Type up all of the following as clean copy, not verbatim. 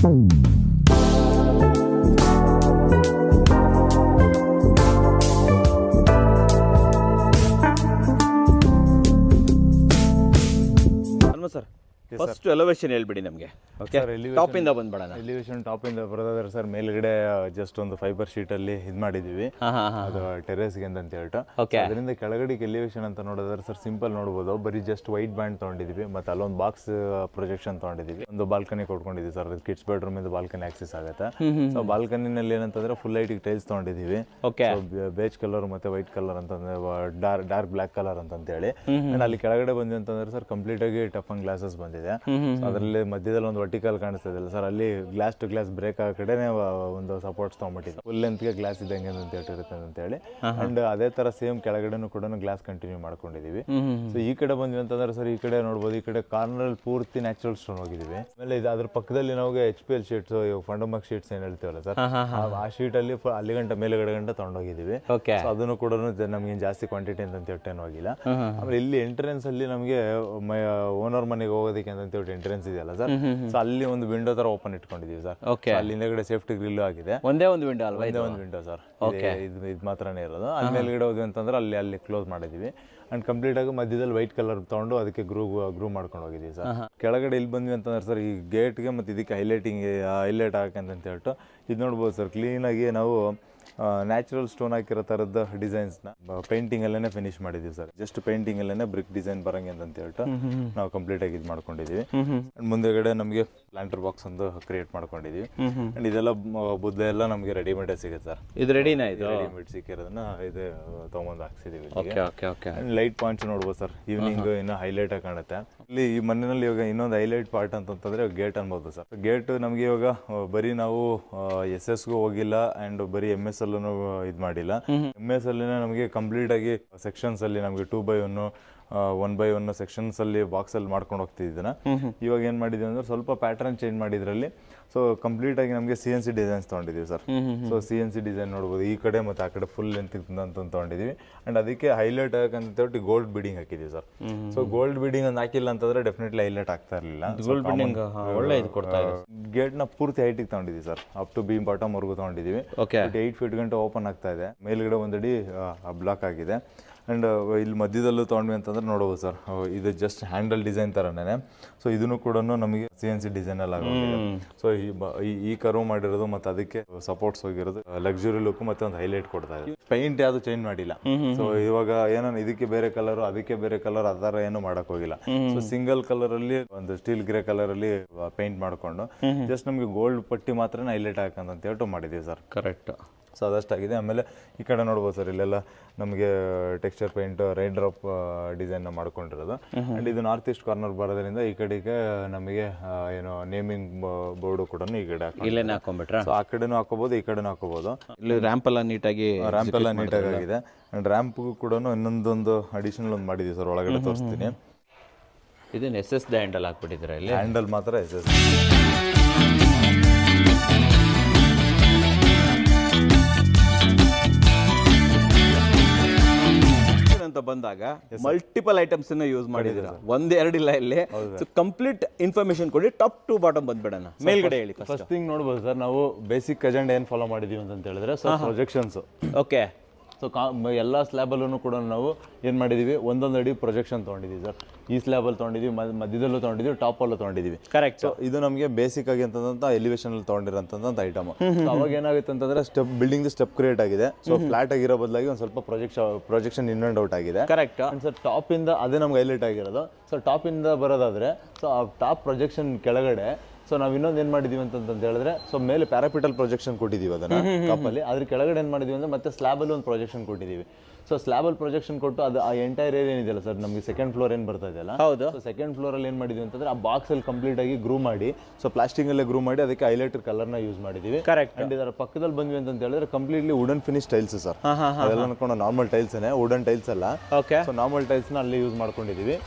Sir first elevation ಹೇಳ್ಬಿಡಿ ನಮಗೆ. Okay, top ಇಂದ ಬಂದ್ಬಿಡೋಣ. ಎಲಿವೇಶನ್ ಟಾಪ್ ಇಂದ ಬರೋದಾದ್ರೆ ಸರ್ ಮೇಲ್ಗಡೆ ಜಸ್ಟ್ ಒಂದು ಫೈಬರ್ ಶೀಟ್ ಅಲ್ಲಿ ಇದು ಮಾಡಿದೀವಿ, ಅದು ಟೆರೇಸ್ಗೆ ಅಂತ ಹೇಳ್ಬಿಟ್ಟು. ಅದರಿಂದ ಕೆಳಗಡೆ ಎಲಿವೇಶನ್ ಅಂತ ನೋಡೋದಾದ್ರೆ ಸರ್ ಸಿಂಪಲ್ ನೋಡಬಹುದು, ಬರೀ ಜಸ್ಟ್ ವೈಟ್ ಬ್ಯಾಂಡ್ ತಗೊಂಡಿದೀವಿ, ಮತ್ತೆ ಅಲ್ಲೊಂದು ಬಾಕ್ಸ್ ಪ್ರೊಜೆಕ್ಷನ್ ತಗೊಂಡಿದೀವಿ, ಒಂದು ಬಾಲ್ಕನಿ ಕೊಟ್ಕೊಂಡಿದೀವಿ ಸರ್, ಕಿಡ್ಸ್ ಬೆಡ್ರೂಮ್ ಇಂದ ಬಾಲ್ಕನಿ ಆಕ್ಸೆಸ್ ಆಗುತ್ತೆ. ಸೊ ಬಾಲ್ಕನಿನಲ್ಲಿ ಏನಂತಂದ್ರೆ ಫುಲ್ ಲೈಟ್ ಟೈಲ್ಸ್ ತಗೊಂಡಿದೀವಿ, ಬೇಜ್ ಕಲರ್ ಮತ್ತೆ ವೈಟ್ ಕಲರ್ ಅಂತಂದ್ರೆ ಡಾರ್ಕ್ ಬ್ಲಾಕ್ ಕಲರ್ ಅಂತ ಹೇಳಿ. ಅಲ್ಲಿ ಕೆಳಗಡೆ ಬಂದ್ವಿ ಅಂತಂದ್ರೆ ಸರ್ ಕಂಪ್ಲೀಟ್ ಆಗಿ ಟಫ್ ಅಂಡ್ ಗ್ಲಾಸಸ್ ಬಂದಿದೆ. ಅದರಲ್ಲಿ ಮಧ್ಯದಲ್ಲಿ ಒಂದು ವರ್ಟಿಕಲ್ ಕಾಣಿಸ್ತಾ ಇಲ್ಲ ಸರ್, ಅಲ್ಲಿ ಗ್ಲಾಸ್ ಟು ಗ್ಲಾಸ್ ಬ್ರೇಕ್ ಆ ಕಡೆನೆ ಒಂದು ಸಪೋರ್ಟ್ಸ್ ತಗೊಂಡ್ಬಿಟ್ಟಿದೆ, ಫುಲ್ ಲೆಂತ್ಗೆ ಗ್ಲಾಸ್ ಇದ್ದಂಗೆ ಅಂತ ಹೇಳಿರುತ್ತೆ ಅಂತ ಹೇಳಿ. ಅಂಡ್ ಅದೇ ತರ ಸೇಮ್ ಕೆಳಗಡೆನೂ ಕೂಡ ಗ್ಲಾಸ್ ಕಂಟಿನ್ಯೂ ಮಾಡ್ಕೊಂಡಿದೀವಿ. ಸೊ ಈ ಕಡೆ ಬಂದ್ವಿ ಅಂತಂದ್ರೆ ಸರ್ ಈ ಕಡೆ ನೋಡ್ಬೋದು, ಈ ಕಡೆ ಕಾರ್ನರ್ ಪೂರ್ತಿ ನ್ಯಾಚುರಲ್ ಸ್ಟೋನ್ ಹೋಗಿದೀವಿ. ಆಮೇಲೆ ಅದ್ರ ಪಕ್ಕದಲ್ಲಿ ನಾವು HPL ಶೀಟ್ಸ್, ಫಂಡೋಮಕ್ ಶೀಟ್ಸ್ ಏನ್ ಹೇಳ್ತೀವಲ್ಲ ಸರ್, ಆ ಶೀಟ್ ಅಲ್ಲಿ ಅಲ್ಲಿ ಗಂಟ ಮೇಲ್ಗಡೆ ಗಂಟ ತಗೊಂಡೋಗಿದೀವಿ. ಅದನ್ನು ಕೂಡ ನಮ್ಗೆ ಜಾಸ್ತಿ ಕ್ವಾಂಟಿಟಿ ಅಂತ ಹೇಳ್ತೇನೆ ಹೋಗಿಲ್ಲ. ಆಮೇಲೆ ಇಲ್ಲಿ ಎಂಟ್ರೆನ್ಸ್ ಅಲ್ಲಿ ನಮಗೆ ಓನರ್ ಮನೆಗೆ ಹೋಗೋದಕ್ಕೆ ಅಂತ ಎಂಟ್ರೆನ್ಸ್ ಇದೆಯಲ್ಲ ಸರ್, ಸೊ ಅಲ್ಲಿ ಒಂದು ವಿಂಡೋ ತರ ಓಪನ್ ಇಟ್ಕೊಂಡಿದೀವಿ ಸರ್. ಅಲ್ಲಿ ಹಿಂದೆಗಡೆ ಸೇಫ್ಟಿ ಗ್ರಿಲ್ ಆಗಿದೆ, ಒಂದೇ ಒಂದು ವಿಂಡೋ ಅಲ್ವಾ? ಒಂದೇ ಒಂದು ವಿಂಡೋ ಸರ್, ಇದು ಮಾತ್ರನೇ ಇರೋದು. ಅಲ್ಲಿ ಮೇಲ್ಗಡೆ ಹೋದ್ವಿ ಅಂತಂದ್ರೆ ಅಲ್ಲಿ ಕ್ಲೋಸ್ ಮಾಡಿದೀವಿ. ಅಂಡ್ ಕಂಪ್ಲೀಟ್ ಆಗಿ ಮಧ್ಯದಲ್ಲಿ ವೈಟ್ ಕಲರ್ ತಗೊಂಡು ಅದಕ್ಕೆ ಗ್ರೂ ಮಾಡ್ಕೊಂಡು ಹೋಗಿದೀವಿ ಸರ್. ಕೆಳಗಡೆ ಇಲ್ಲಿ ಬಂದ್ವಿ ಅಂತಂದ್ರೆ ಸರ್ ಈ ಗೇಟ್ಗೆ ಮತ್ತೆ ಇದಕ್ಕೆ ಹೈಲೈಟ್ ಹಾಕಂತ ಹೇಳ್ಬಿಟ್ಟು ಇದು ನೋಡ್ಬೋದು ಸರ್, ಕ್ಲೀನ್ ಆಗಿ ನಾವು ನ್ಯಾಚುರಲ್ ಸ್ಟೋನ್ ಹಾಕಿರೋ ತರದ ಡಿಸೈನ್ಸ್ ನ ಪೇಂಟಿಂಗ್ ಅಲ್ಲೇನೆ ಫಿನಿಶ್ ಮಾಡಿದೀವಿ ಸರ್. ಜಸ್ಟ್ ಪೇಂಟಿಂಗ್ ಅಲ್ಲೇನೆ ಬ್ರಿಕ್ ಡಿಸೈನ್ ಬರಂಗೆ ಅಂತ ಹೇಳ್ಬಿಟ್ಟು ನಾವು ಕಂಪ್ಲೀಟ್ ಆಗಿ ಇದು ಮಾಡ್ಕೊಂಡಿದೀವಿ. ಮುಂದೆಗಡೆ ನಮಗೆ ಪ್ಲಾಂಟರ್ ಬಾಕ್ಸ್ ಒಂದು ಕ್ರಿಯೇಟ್ ಮಾಡ್ಕೊಂಡಿದೀವಿ. ಅಂಡ್ ಇದೆಲ್ಲ ಬುದ್ಧ ಎಲ್ಲ ನಮಗೆ ರೆಡಿಮೇಡ್ ಸಿಗುತ್ತೆ ಸರ್. ಇದು ರೆಡಿನಾ? ಇದು ರೆಡಿಮೇಡ್ ಸಿಕ್ಕಿರೋದನ್ನ ಇದು ತಗೊಂಡ್ ಹಾಕ್ಸಿದೀವಿ. ಲೈಟ್ ಪಾಯಿಂಟ್ಸ್ ನೋಡ್ಬೋದು ಸರ್, ಈವ್ನಿಂಗ್ ಇನ್ನೂ ಹೈಲೈಟ್ ಆಗಿ ಕಾಣುತ್ತೆ. ಇಲ್ಲಿ ಈ ಮನೆಯಲ್ಲಿ ಇವಾಗ ಇನ್ನೊಂದು ಹೈಲೈಟ್ ಪಾರ್ಟ್ ಅಂತಂದ್ರೆ ಗೇಟ್ ಅನ್ಬೋದು ಸರ್. ಗೇಟ್ ನಮ್ಗೆ ಇವಾಗ ಬರೀ ನಾವು SS ಗೂ ಹೋಗಿಲ್ಲ ಅಂಡ್ ಬರೀ MS ಅಲ್ಲೂ ಇದು ಮಾಡಿಲ್ಲ. MS ಅಲ್ಲಿ ನಮಗೆ ಕಂಪ್ಲೀಟ್ ಆಗಿ ಸೆಕ್ಷನ್ಸ್ ಅಲ್ಲಿ ನಮಗೆ 2x1 1x1 ಸೆಕ್ಷನ್ಸ್ ಅಲ್ಲಿ ಬಾಕ್ಸ್ ಅಲ್ಲಿ ಮಾಡ್ಕೊಂಡು ಹೋಗ್ತಿದ್ದೀನ. ಇವಾಗ ಏನ್ ಮಾಡಿದೀವಿ ಅಂದ್ರೆ ಸ್ವಲ್ಪ ಪ್ಯಾಟರ್ನ್ ಚೇಂಜ್ ಮಾಡಿದ್ರಲ್ಲಿ ಸೊ ಕಂಪ್ಲೀಟ್ ಆಗಿ ನಮಗೆ CNC ಡಿಸೈನ್ಸ್ ತಗೊಂಡಿದೀವಿ ಸರ್. ಸೊ CNC ಡಿಸೈನ್ ನೋಡ್ಬೋದು, ಈ ಕಡೆ ಮತ್ತೆ ಆ ಕಡೆ ಫುಲ್ ಲೆಂತ್ ಅಂತ ತಗೊಂಡಿದೀವಿ. ಅಂಡ್ ಅದಕ್ಕೆ ಹೈಲೈಟ್ ಆಗಂತ ಹೇಳಿ ಗೋಲ್ಡ್ ಬೀಡಿಂಗ್ ಹಾಕಿದೀವಿ ಸರ್. ಸೊ ಗೋಲ್ಡ್ ಬೀಡಿಂಗ್ ಅಂತ ಹಾಕಿಲ್ಲ ಅಂತಂದ್ರೆ ಡೆಫಿನೆಟ್ಲಿ ಹೈಲೈಟ್ ಆಗ್ತಾ ಇರಲಿಲ್ಲ. ಒಳ್ಳೆ ಇದು ಕೊಡ್ತಾ ಇದೆ. ಗೇಟ್ ನ ಪೂರ್ತಿ ಹೈಟಿಗೆ ತಗೊಂಡಿದೀವಿ sir, up to beam bottom ವರ್ಗು ತಗೊಂಡಿದೀವಿ. 8 ಫೀಟ್ ಗಂಟೆ ಓಪನ್ ಆಗ್ತಾ ಇದೆ, ಮೇಲ್ಗಡೆ ಒಂದಡಿ ಬ್ಲಾಕ್ ಆಗಿದೆ. ಅಂಡ್ ಇಲ್ಲಿ ಮಧ್ಯದಲ್ಲೂ ತಗೊಂಡ್ವಿ ಅಂತಂದ್ರೆ ನೋಡಬಹುದು ಸರ್, ಇದು ಜಸ್ಟ್ ಹ್ಯಾಂಡಲ್ ಡಿಸೈನ್ ತರನೇ. ಸೊ ಇದನ್ನು ಕೂಡ ನಮಗೆ CNC ಡಿಸೈನ್ ಅಲ್ಲಿ ಆಗೋಗಿದೆ. ಸೊ ಈ ಕರ್ವ್ ಮಾಡಿರೋದು ಮತ್ತೆ ಅದಕ್ಕೆ ಸಪೋರ್ಟ್ಸ್ ಹೋಗಿರೋದು ಲಕ್ಸುರಿ ಲುಕ್ ಮತ್ತೆ ಒಂದು ಹೈಲೈಟ್ ಕೊಡ್ತಾ ಇದೆ. ಪೈಂಟ್ ಯಾವ್ದು ಚೇಂಜ್ ಮಾಡಿಲ್ಲ. ಸೊ ಇವಾಗ ಏನೋ ಇದಕ್ಕೆ ಬೇರೆ ಕಲರ್ ಅದಕ್ಕೆ ಬೇರೆ ಕಲರ್ ಅದರ ಏನು ಮಾಡಕ್ ಹೋಗಿಲ್ಲ. ಸೊ ಸಿಂಗಲ್ ಕಲರ್ ಅಲ್ಲಿ ಒಂದು ಸ್ಟೀಲ್ ಗ್ರೇ ಕಲರ್ ಅಲ್ಲಿ ಪೇಂಟ್ ಮಾಡ್ಕೊಂಡು ಜಸ್ಟ್ ನಮಗೆ ಗೋಲ್ಡ್ ಪಟ್ಟಿ ಮಾತ್ರ ಹೈಲೈಟ್ ಹಾಕಂತ ಹೇಳ್ಬಿಟ್ಟು ಮಾಡಿದೀವಿ ಸರ್. ಕರೆಕ್ಟ್. ಸೊ ಅದಷ್ಟಾಗಿದೆ. ಆಮೇಲೆ ಈ ಕಡೆ ನೋಡ್ಬೋದು ಸರ್, ಇಲ್ಲೆಲ್ಲ ನಮಗೆ texture paint rain drop design ಮಾಡ್ಕೊಂಡಿರೋದು. ಅಂಡ್ ಇದು ನಾರ್ತ್ ಈಸ್ಟ್ ಕಾರ್ನರ್ ಬರೋದ್ರಿಂದ ಈ ಕಡೆಗೆ ನಮಗೆ ಏನೋ ನೇಮಿಂಗ್ ಬೋರ್ಡ್ ಕೂಡ ಈ ಕಡೆ ಹಾಕೊಂಡ್ಬಿಟ್ರೆ ಆ ಕಡೆನೂ ಹಾಕೋಬಹುದು, ಈ ಕಡೆನೂ ಹಾಕೋಬಹುದು. ಇಲ್ಲಿ ರ್ಯಾಂಪ್ ಎಲ್ಲ ನೀಟಾಗಿ ಆಗಿದೆ. ಅಂಡ್ ರ್ಯಾಂಪ್ ಕೂಡ ಇನ್ನೊಂದೊಂದು ಅಡಿಷನಲ್ ಒಂದು ಮಾಡಿದೀವಿ ಸರ್, ಒಳಗಡೆ ತೋರಿಸ್ತೀನಿ. ಇದನ್ನ SS ಹ್ಯಾಂಡಲ್ ಹಾಕ್ಬಿಟ್ಟಿದ್ರೆ ಇಲ್ಲಿ ಹ್ಯಾಂಡಲ್ ಮಾತ್ರ SS ಅಂತ ಬಂದಾಗ ಮಲ್ಟಿಪಲ್ ಐಟಮ್ಸ್ ಯೂಸ್ ಮಾಡಿದಿರ, ಒಂದೆರಡು ಇಲ್ಲ ಇಲ್ಲಿ. ಕಂಪ್ಲೀಟ್ ಇನ್ಫಾರ್ಮೇಶನ್ ಕೊಡಿ, ಟಾಪ್ ಟು ಬಾಟಮ್ ಬಂದ್ಬಿಡೋಣ. ಮೇಲ್ಗಡೆ ಹೇಳಿ. ಫಸ್ಟ್ ಥಿಂಗ್ ನೋಡ್ಬೋದು ಸರ್, ನಾವು ಬೇಸಿಕ್ ಅಜೆಂಡಾ ಏನ್ ಫಾಲೋ ಮಾಡಿದೀವಿ ಅಂತ ಹೇಳಿದ್ರೆ ಪ್ರೊಜೆಕ್ಷನ್ಸ್. ಓಕೆ. ಸೊ ಎಲ್ಲ ಸ್ಲ್ಯಾಬಲ್ಲೂ ಕೂಡ ನಾವು ಏನು ಮಾಡಿದೀವಿ, ಒಂದೊಂದು ಅಡಿ ಪ್ರೊಜೆಕ್ಷನ್ ತೊಗೊಂಡಿದ್ದೀವಿ ಸರ್. ಈ ಸ್ಲ್ಯಾಬಲ್ಲಿ ತೊಗೊಂಡಿದ್ದೀವಿ, ಮಧ್ಯದಲ್ಲೂ ತೊಗೊಂಡಿದ್ದೀವಿ, ಟಾಪಲ್ಲೂ ತೊಗೊಂಡಿದ್ದೀವಿ. ಕರೆಕ್ಟ್. ಸೊ ಇದು ನಮಗೆ ಬೇಸಿಕ್ ಆಗಿ ಅಂತಂತ ಎಲಿವೇಶನ್ ಅಲ್ಲಿ ತೊಗೊಂಡಿರೋಂಥ ಐಟಮ್. ಅವಾಗ ಏನಾಗುತ್ತೆ ಅಂತಂದ್ರೆ ಬಿಲ್ಡಿಂಗ್ ಸ್ಟೆಪ್ ಕ್ರಿಯೇಟ್ ಆಗಿದೆ. ಸೊ ಫ್ಲಾಟ್ ಆಗಿರೋ ಬದಲಾಗಿ ಒಂದು ಸ್ವಲ್ಪ ಪ್ರೊಜೆಕ್ಷನ್ ಇನ್ ಅಂಡ್ ಔಟ್ ಆಗಿದೆ. ಕರೆಕ್ಟ್. ಸರ್ ಟಾಪ್ ಇಂದ ಅದೇ ನಮ್ಗೆ ಹೈಲೈಟ್ ಆಗಿರೋದು. ಸೊ ಟಾಪ್ ಇಂದ ಬರೋದಾದ್ರೆ ಸೊ ಆ ಟಾಪ್ ಪ್ರೊಜೆಕ್ಷನ್ ಕೆಳಗಡೆ ಸೊ ನಾವು ಇನ್ನೊಂದು ಏನು ಮಾಡಿದೀವಿ ಅಂತ ಹೇಳಿದ್ರೆ, ಸೊ ಮೇಲೆ ಪ್ಯಾರಾಪಿಟಲ್ ಪ್ರೊಜೆಕ್ಷನ್ ಕೊಟ್ಟಿದ್ದೀವಿ ಅದನ್ನ ಟಾಪಲ್ಲಿ. ಅದ್ರ ಕೆಳಗಡೆ ಏನು ಮಾಡಿದೀವಿ ಅಂದ್ರೆ ಮತ್ತೆ ಸ್ಲ್ಯಾಬಲ್ಲಿ ಒಂದು ಪ್ರೊಜೆಕ್ಷನ್ ಕೊಟ್ಟಿದ್ದೀವಿ. ಸೊ ಸ್ಲ್ಯಾಬಲ್ಲಿ ಪ್ರೊಜೆಕ್ಷನ್ ಕೊಟ್ಟು ಅದು ಆ ಎಂಟೈರ್ ಏರಿಯಾ ಏನಿದೆಯಲ್ಲ ಸರ್, ನಮಗೆ ಸೆಕೆಂಡ್ ಫ್ಲೋರ್ ಏನು ಬರ್ತಾ ಇದೆಯಲ್ಲ, ಹೌದು. ಸೊ ಸೆಕೆಂಡ್ ಫ್ಲೋರ್ ಅಲ್ಲಿ ಏನು ಮಾಡಿದೀವಿ ಅಂತಂದ್ರೆ ಆ ಬಾಕ್ಸ್ ಅಲ್ಲಿ ಕಂಪ್ಲೀಟ್ ಆಗಿ ಗ್ರೂ ಮಾಡಿ, ಸೊ ಪ್ಲಾಸ್ಟಿಕ್ ಅಲ್ಲೇ ಗ್ರೂ ಮಾಡಿ ಅದಕ್ಕೆ ಹೈಲೈಟರ್ ಕಲರ್ನ ಯೂಸ್ ಮಾಡಿದೀವಿ. ಕರೆಕ್ಟ್. ಅಂಡ್ ಇದರ ಪಕ್ಕದಲ್ಲಿ ಬಂದ್ವಿ ಅಂತ ಹೇಳಿದ್ರೆ completely wooden finish tiles sir. ಅದೆಲ್ಲ ಅನ್ಕೊಂಡು ನಾರ್ಮಲ್ ಟೈಲ್ಸ್ ವುಡನ್ ಟೈಲ್ಸ್ ಅಲ್ಲ. ಓಕೆ. ಸೊ ನಾರ್ಮಲ್ ಟೈಲ್ಸ್ನ ಅಲ್ಲಿ ಯೂಸ್ ಮಾಡ್ಕೊಂಡಿದೀವಿ.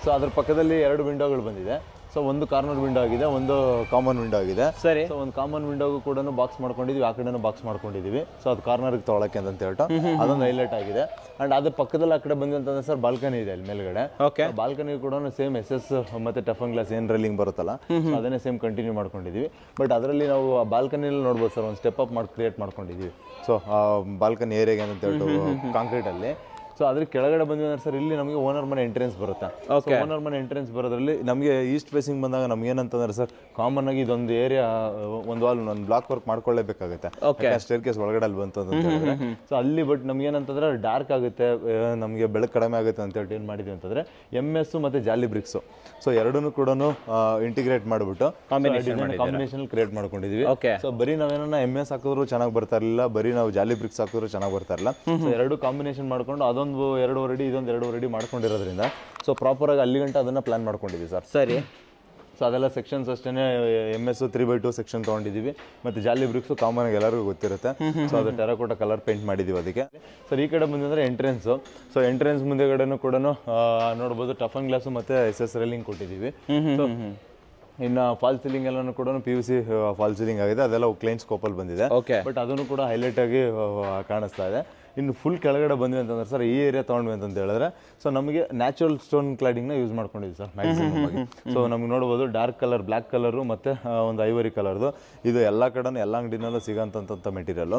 ಸೊ ಅದ್ರ ಪಕ್ಕದಲ್ಲಿ 2 ವಿಂಡೋಗಳು ಬಂದಿದೆ. ಸೊ ಒಂದು ಕಾರ್ನರ್ ವಿಂಡೋ ಆಗಿದೆ, ಒಂದು ಕಾಮನ್ ವಿಂಡೋ ಆಗಿದೆ. ಸರಿ. ಸೊ ಒಂದು ಕಾಮನ್ ವಿಂಡೋಗೂ ಕೂಡ ಬಾಕ್ಸ್ ಮಾಡ್ಕೊಂಡಿದ್ವಿ, ಆ ಕಡೆನೂ ಬಾಕ್ಸ್ ಮಾಡ್ಕೊಂಡಿದೀವಿ. ಸೊ ಅದು ಕಾರ್ನರ್ಗೆ ತೊಗೊಳಕ್ಕೆ ಅಂತ ಹೇಳ್ಬಿಟ್ಟು ಅದೊಂದು ಹೈಲೈಟ್ ಆಗಿದೆ. ಅಂಡ್ ಅದ್ರ ಪಕ್ಕದಲ್ಲಿ ಆ ಕಡೆ ಬಂದ್ವಿ ಅಂತಂದ್ರೆ ಸರ್ ಬಾಲ್ಕನಿ ಇದೆ ಅಲ್ಲಿ ಮೇಲ್ಗಡೆ. ಓಕೆ. ಬಾಲ್ಕನಿ ಕೂಡ ಸೇಮ್ SS ಮತ್ತೆ ಟಫನ್ ಗ್ಲಾಸ್ ಏನ್ ರೈಲಿಂಗ್ ಬರುತ್ತಲ್ಲ, ಸೊ ಅದನ್ನೇ ಸೇಮ್ ಕಂಟಿನ್ಯೂ ಮಾಡ್ಕೊಂಡಿದೀವಿ. ಬಟ್ ಅದರಲ್ಲಿ ನಾವು ಆ ಬಾಲ್ಕನಿಯಲ್ಲಿ ನೋಡ್ಬೋದು ಸರ್, ಒಂದು ಸ್ಟೆಪ್ ಅಪ್ ಮಾಡಿ ಕ್ರಿಯೇಟ್ ಮಾಡ್ಕೊಂಡಿದೀವಿ. ಸೊ ಬಾಲ್ಕನಿ ಏರಿಯಾಗೆ ಅಂತ ಹೇಳ್ಬಿಟ್ಟು ಕಾಂಕ್ರೀಟ್ ಅಲ್ಲಿ. ಸೊ ಅದ್ರ ಕೆಳಗಡೆ ಬಂದ್ವಿ ಅಂದ್ರೆ ಸರ್ ಇಲ್ಲಿ ನಮಗೆ ಓನರ್ ಮನೆ ಎಂಟ್ರೆನ್ಸ್ ಬರುತ್ತೆ. ಓನರ್ ಮನೆ ಎಂಟ್ರೆನ್ಸ್ ಬರೋದ್ರಲ್ಲಿ ನಮಗೆ ಈಸ್ಟ್ ಫೇಸಿಂಗ್ ಬಂದಾಗ ನಮ್ಗೆ ಏನಂತಂದ್ರೆ ಸರ್, ಕಾಮನ್ ಆಗಿ ಇದೊಂದು ಏರಿಯಾ ಒಂದು ವಾಲ್ ಒಂದು ಬ್ಲಾಕ್ ವರ್ಕ್ ಮಾಡ್ಕೊಳ್ಳೇಬೇಕಾಗುತ್ತೆ, ಸ್ಟೇರ್ ಕೇಸ್ ಒಳಗಡೆ ಅಲ್ಲಿ ಬಂತು ಅಂತ ಹೇಳಿದ್ರೆ. ಸೊ ಅಲ್ಲಿ ಬಟ್ ನಮ್ಗೆ ಏನಂತಂದ್ರೆ ಡಾರ್ಕ್ ಆಗುತ್ತೆ, ನಮಗೆ ಬೆಳಕು ಕಡಿಮೆ ಆಗುತ್ತೆ ಅಂತ ಹೇಳಿ ಏನು ಮಾಡಿದ್ವಿ ಅಂತಂದ್ರೆ MS ಮತ್ತೆ ಜಾಲಿ ಬ್ರಿಕ್ಸ್, ಸೊ ಎರಡನ್ನೂ ಕೂಡ ಇಂಟಿಗ್ರೇಟ್ ಮಾಡಿಬಿಟ್ಟು ಕಾಂಬಿನೇಷನ್ ಕ್ರಿಯೇಟ್ ಮಾಡ್ಕೊಂಡಿದೀವಿ. ಸೊ ಬರೀ ನಾವೇನ MS ಹಾಕಿದ್ರು ಚೆನ್ನಾಗಿ ಬರ್ತಾ ಇರಲಿಲ್ಲ, ಬರೀ ನಾವು ಜಾಲಿ ಬ್ರಿಕ್ಸ್ ಹಾಕಿದ್ರು ಚೆನ್ನಾಗಿ ಬರ್ತಾ ಇರಲಿಲ್ಲ. ಸೊ ಎರಡು ಕಾಂಬಿನೇಷನ್ ಮಾಡ್ಕೊಂಡು ಅದೊಂದು 2.5 ಅಡಿ ಇದೊಂದು 2.5 ಅಡಿ ಮಾಡ್ಕೊಂಡಿರೋದ್ರಿಂದ ಸೊ ಪ್ರಾಪರ್ ಆಗಿ ಅಲ್ಲಿ ಗಂಟ ಅದನ್ನ ಪ್ಲಾನ್ ಮಾಡ್ಕೊಂಡಿದ್ದೀವಿ ಸರ್. ಸರಿ. ಸೊ ಅದೆಲ್ಲ ಸೆಕ್ಷನ್ಸ್ ಅಷ್ಟೇ MS 3/2 ಸೆಕ್ಷನ್ ತೊಗೊಂಡಿದ್ದೀವಿ. ಮತ್ತು ಜಾಲಿ ಬ್ರಿಕ್ಸು ಕಾಮನ್ ಆಗಿ ಎಲ್ಲರಿಗೂ ಗೊತ್ತಿರುತ್ತೆ. ಸೊ ಅದು ಟೆರಾಕೋಟಾ ಕಲರ್ ಪೇಂಟ್ ಮಾಡಿದ್ದೀವಿ ಅದಕ್ಕೆ. ಸರ್ ಈ ಕಡೆ ಬಂದಂದ್ರೆ ಎಂಟ್ರೆನ್ಸು. ಸೊ ಎಂಟ್ರೆನ್ಸ್ ಮುಂದೆಗಡೆನೂ ಕೂಡ ನೋಡ್ಬೋದು ಟಫನ್ ಗ್ಲಾಸು ಮತ್ತು SS ರೈಲಿಂಗ್ ಕೊಟ್ಟಿದ್ದೀವಿ. ಸೊ ಇನ್ನು ಫಾಲ್ ಸೀಲಿಂಗ್ ಎಲ್ಲಾನು ಕೂಡ PVC ಫಾಲ್ ಸೀಲಿಂಗ್ ಆಗಿದೆ, ಅದೆಲ್ಲ ಕ್ಲೈನ್ ಸ್ಕೋಪಲ್ಲಿ ಬಂದಿದೆ. ಬಟ್ ಅದನ್ನು ಕೂಡ ಹೈಲೈಟ್ ಆಗಿ ಕಾಣಿಸ್ತಾ ಇದೆ. ಇನ್ನು ಫುಲ್ ಕೆಳಗಡೆ ಬಂದ್ವಿ ಅಂತಂದ್ರೆ ಸರ್, ಈ ಏರಿಯಾ ತೊಗೊಂಡ್ವಿ ಅಂತ ಹೇಳಿದ್ರೆ ಸೊ ನಮಗೆ ನ್ಯಾಚುರಲ್ ಸ್ಟೋನ್ ಕ್ಲಾಡಿಂಗ್ನ ಯೂಸ್ ಮಾಡ್ಕೊಂಡಿದ್ವಿ ಸರ್ ಮ್ಯಾಕ್ಸಿಮಮ್ ಆಗಿ. ಸೊ ನಮ್ಗೆ ನೋಡ್ಬೋದು ಡಾರ್ಕ್ ಕಲರ್, ಬ್ಲ್ಯಾಕ್ ಕಲರು ಮತ್ತು ಒಂದು ಐವರಿ ಕಲರ್ದು, ಇದು ಎಲ್ಲ ಕಡೆನೂ ಎಲ್ಲ ಅಂಗಡಿನಲ್ಲೂ ಸಿಗೋಂಥ ಮೆಟೀರಿಯಲ್.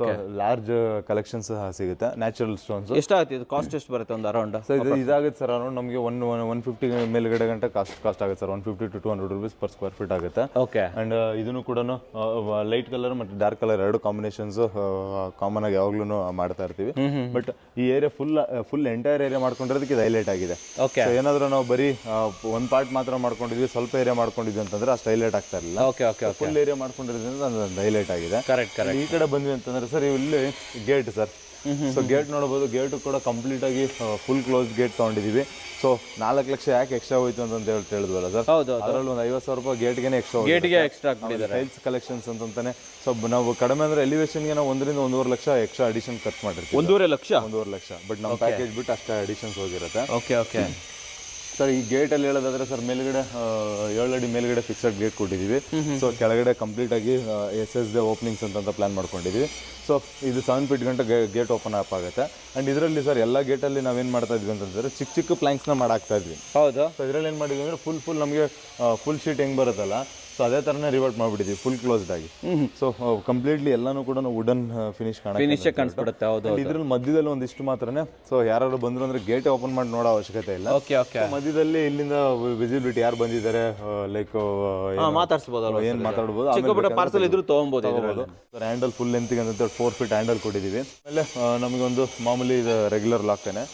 ಸೊ ಲಾರ್ಜ್ ಕಲೆಕ್ಷನ್ಸ್ ಸಿಗುತ್ತೆ ನ್ಯಾಚುರಲ್ ಸ್ಟೋನ್ಸ್. ಎಷ್ಟಾಗುತ್ತೆ ಇದು? ಕಾಸ್ಟ್ ಎಷ್ಟು ಬರುತ್ತೆ ಒಂದು ಅರೌಂಡ್? ಸೊ ಇದು ಇದಾಗುತ್ತೆ ಸರ್ ಅರೌಂಡ್ ನಮಗೆ 150 ಮೇಲ್ಗಡೆ ಗಂಟೆ ಕಾಸ್ಟ್ ಆಗುತ್ತೆ sir. 150 to 200 rupees per square feet ಆಗುತ್ತೆ. ಅಂಡ್ ಇದನ್ನು ಕೂಡ ಲೈಟ್ ಕಲರ್ ಮತ್ತು ಡಾರ್ಕ್ ಕಲರ್ ಎರಡು ಕಾಂಬಿನೇಷನ್ಸ್ ಕಾಮನ್ ಆಗಿ ಯಾವಾಗ್ಲೂ ಮಾಡ್ತಾ ಇರ್ತೀವಿ. ಬಟ್ ಈ ಏರಿಯಾ ಫುಲ್ ಎಂಟೈರ್ ಏರಿಯಾ ಮಾಡ್ಕೊಂಡಿರೋದಕ್ಕೆ ಇದು ಹೈಲೈಟ್ ಆಗಿದೆ. ಏನಾದ್ರೂ ನಾವು ಬರೀ ಒಂದ್ ಪಾರ್ಟ್ ಮಾತ್ರ ಮಾಡ್ಕೊಂಡಿದ್ವಿ, ಸ್ವಲ್ಪ ಏರಿಯಾ ಮಾಡ್ಕೊಂಡಿದ್ವಿ ಅಂತಂದ್ರೆ ಅಷ್ಟು ಹೈಲೈಟ್ ಆಗ್ತಾ ಇರಲಿಲ್ಲ. ಫುಲ್ ಏರಿಯಾ ಮಾಡ್ಕೊಂಡಿರೋದ್ರಿಂದ ಒಂದು ಹೈಲೈಟ್ ಆಗಿದೆ. ಈ ಕಡೆ ಬಂದ್ವಿ ಅಂತಂದ್ರೆ ಸರ್ ಇಲ್ಲಿ ಗೇಟ್ ಸರ್. ಸೊ ಗೇಟ್ ನೋಡಬಹುದು, ಗೇಟ್ ಕೂಡ ಕಂಪ್ಲೀಟ್ ಆಗಿ ಫುಲ್ ಕ್ಲೋಸ್ ಗೇಟ್ ತಗೊಂಡಿದೀವಿ. ಸೊ 4 ಲಕ್ಷ ಯಾಕೆ ಎಕ್ಸ್ಟ್ರಾ ಹೋಯ್ತು ಅಂತ ಹೇಳಿದ್ವಲ್ಲ ಸರ್, ಅದರಲ್ಲಿ ಒಂದು 50,000 ರೂಪಾಯಿ ಗೇಟ್ಗೆ ಎಕ್ಸ್ಟ್ರಾ ಟೈಲ್ಸ್ ಕಲೆಕ್ಷನ್ಸ್ ಅಂತಾನೆ. ಸೊ ನಾವು ಕಡಿಮೆ ಅಂದ್ರೆ ಎಲಿವೇಷನ್ಗೆ ನಾವು 1 ರಿಂದ 1.5 ಲಕ್ಷ ಎಕ್ಸ್ಟ್ರಾ ಅಡಿಷನ್ ಖರ್ಚು ಮಾಡಿರ್ತೀವಿ. 1.5 ಲಕ್ಷ. ಬಟ್ ನಮ್ಮ ಪ್ಯಾಕೇಜ್ ಬಿಟ್ಟು ಅಷ್ಟೇ ಅಡಿಷನ್ಸ್ ಹೋಗಿರುತ್ತೆ. ಓಕೆ ಸರ್ ಈ ಗೇಟಲ್ಲಿ ಹೇಳೋದಾದ್ರೆ ಸರ್ ಮೇಲ್ಗಡೆ 7 ಅಡಿ ಮೇಲ್ಗಡೆ ಫಿಕ್ಸೆಡ್ ಗೇಟ್ ಕೊಟ್ಟಿದ್ದೀವಿ. ಸೊ ಕೆಳಗಡೆ ಕಂಪ್ಲೀಟ್ ಆಗಿ SS ಓಪನಿಂಗ್ಸ್ ಅಂತ ಪ್ಲಾನ್ ಮಾಡ್ಕೊಂಡಿದ್ದೀವಿ. ಸೊ ಇದು 7 ಫೀಟ್ ಗಂಟೆ ಗೇಟ್ ಓಪನ್ ಅಪ್ ಆಗುತ್ತೆ. ಅಂಡ್ ಇದರಲ್ಲಿ ಸರ್ ಎಲ್ಲ ಗೇಟಲ್ಲಿ ನಾವೇನು ಮಾಡ್ತಾ ಇದ್ವಿ ಅಂತಂದ್ರೆ ಚಿಕ್ಕ ಪ್ಲಾಂಕ್ಸ್ನ ಮಾಡಾಕ್ತಾ ಇದ್ವಿ. ಹೌದು. ಸೊ ಇದರಲ್ಲಿ ಏನು ಮಾಡಿದ್ವಿ ಅಂದರೆ ಫುಲ್ ನಮಗೆ ಫುಲ್ ಶೀಟ್ ಹೆಂಗೆ ಬರುತ್ತಲ್ಲ, ಸೊ ಅದೇ ಥರನೇ ರಿವರ್ಟ್ ಮಾಡಿಬಿಟ್ಟಿದ್ವಿ ಫುಲ್ ಕ್ಲೋಸ್ಡ್ ಆಗಿ. ಸೊ ಕಂಪ್ಲೀಟ್ಲಿ ಎಲ್ಲಾನು ಕೂಡ ವುಡನ್ ಫಿನಿಶ್ ಕಾಣಿಸ್ಬಿಡುತ್ತೆ. ಹೌದು. ಇದ್ರಲ್ಲಿ ಮಧ್ಯದಲ್ಲಿ ಒಂದಿಷ್ಟು ಮಾತ್ರನೇ. ಸೊ ಯಾರು ಬಂದ್ರು ಅಂದ್ರೆ ಗೇಟ್ ಓಪನ್ ಮಾಡಿ ನೋಡೋ ಅವಶ್ಯಕತೆ ಇಲ್ಲ. ಮಧ್ಯದಲ್ಲಿ ಇಲ್ಲಿಂದ ವಿಸಿಬಿಲಿಟಿ ಯಾರು ಬಂದಿದ್ದಾರೆ ಲೈಕ್ ಮಾತಾಡ್ಸ್ಬೋದು, ಏನ್ ಮಾತಾಡ್ಬೋದು, ಪಾರ್ಸಲ್ ಇದ್ರು ತಗೊಬೋದು. ಹ್ಯಾಂಡಲ್ ಫುಲ್ ಲೆಂತ್ಗೆ ಅಂತ 4 ಫೀಟ್ ಹ್ಯಾಂಡಲ್ ಕೊಟ್ಟಿದ್ದೀವಿ. ಆಮೇಲೆ ನಮಗೊಂದು ಮಾಮೂಲಿ ರೆಗ್ಯುಲರ್ ಲಾಕ್ನೇ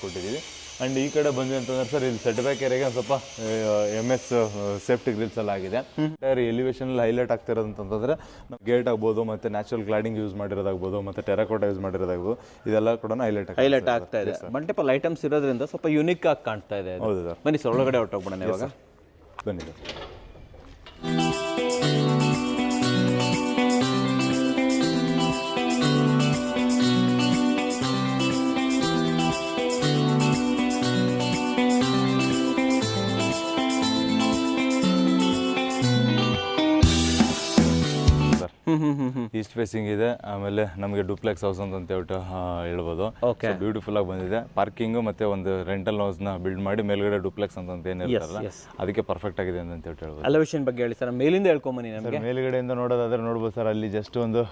ಕೊಟ್ಟಿದ್ದೀವಿ. ಅಂಡ್ ಈ ಕಡೆ ಬಂದ್ವಿ ಅಂತಂದ್ರೆ ಸರ್ ಇಲ್ಲಿ ಸೆಟ್ ಬ್ಯಾಕ್ ಏರಿಯಾಗೆ ಸ್ವಲ್ಪ MS ಸೇಫ್ಟಿ ಗ್ರಿಲ್ಸ್ ಎಲ್ಲ ಆಗಿದೆ. ಎಲಿವೇಶನ್ ಹೈಲೈಟ್ ಆಗ್ತಿರೋದು ಅಂತಂದ್ರೆ ಗೇಟ್ ಆಗ್ಬೋದು, ಮತ್ತೆ ನ್ಯಾಚುರಲ್ ಗ್ಲಾಡಿಂಗ್ ಯೂಸ್ ಮಾಡಿರೋದಾಗ್ಬೋದು, ಮತ್ತೆ ಟೆರಾಕೋಟಾ ಯೂಸ್ ಮಾಡಿರೋದಾಗ್ಬೋದು, ಇದೆಲ್ಲ ಕೂಡ ಹೈಲೈಟ್ ಆಗ್ತಾ ಇದೆ. ಮಲ್ಟಿಪಲ್ ಐಟಮ್ಸ್ ಇರೋದ್ರಿಂದ ಸ್ವಲ್ಪ ಯುನಿಕ್ ಆಗಿ ಕಾಣ್ತಾ ಇದೆ. ಹೌದು ಸರ್. ಬನ್ನಿ ಸರ್ ಒಳಗಡೆ ಹೊರಟೋಗ್ಬಿಡೋಣ ಇವಾಗ. ಬನ್ನಿ ಸರ್. ಈಸ್ಟ್ ಫೇಸಿಂಗ್ ಇದೆ. ಆಮೇಲೆ ನಮಗೆ ಡುಪ್ಲೆಕ್ಸ್ ಹೌಸ್ ಅಂತ ಹೇಳ್ಬಿಟ್ಟು ಹೇಳ್ಬೋದು. ಬ್ಯೂಟಿಫುಲ್ ಆಗಿ ಬಂದಿದೆ. ಪಾರ್ಕಿಂಗ್ ಮತ್ತೆ ಒಂದು ರೆಂಟಲ್ ಹೌಸ್ ನ ಬಿಲ್ಡ್ ಮಾಡಿ ಮೇಲ್ಗಡೆ ಡುಪ್ಲೆಕ್ಸ್ ಅಂತ ಏನಿರಲ್ಲ ಅದಕ್ಕೆ ಪರ್ಫೆಕ್ಟ್ ಆಗಿದೆ ಅಂತ ಹೇಳ್ಬೋದು. ಎಲಿವೇಶನ್ ಬಗ್ಗೆ ಹೇಳಿ ಸರ್, ಮೇಲಿಂದ ಹೇಳ್ಕೊಂಬನ್ನಿ. ನಮಗೆ ಮೇಲ್ಗಡೆಯಿಂದ ನೋಡೋದಾದ್ರೆ ನೋಡ್ಬೋದು ಸರ್, ಅಲ್ಲಿ ಜಸ್ಟ್ ಒಂದು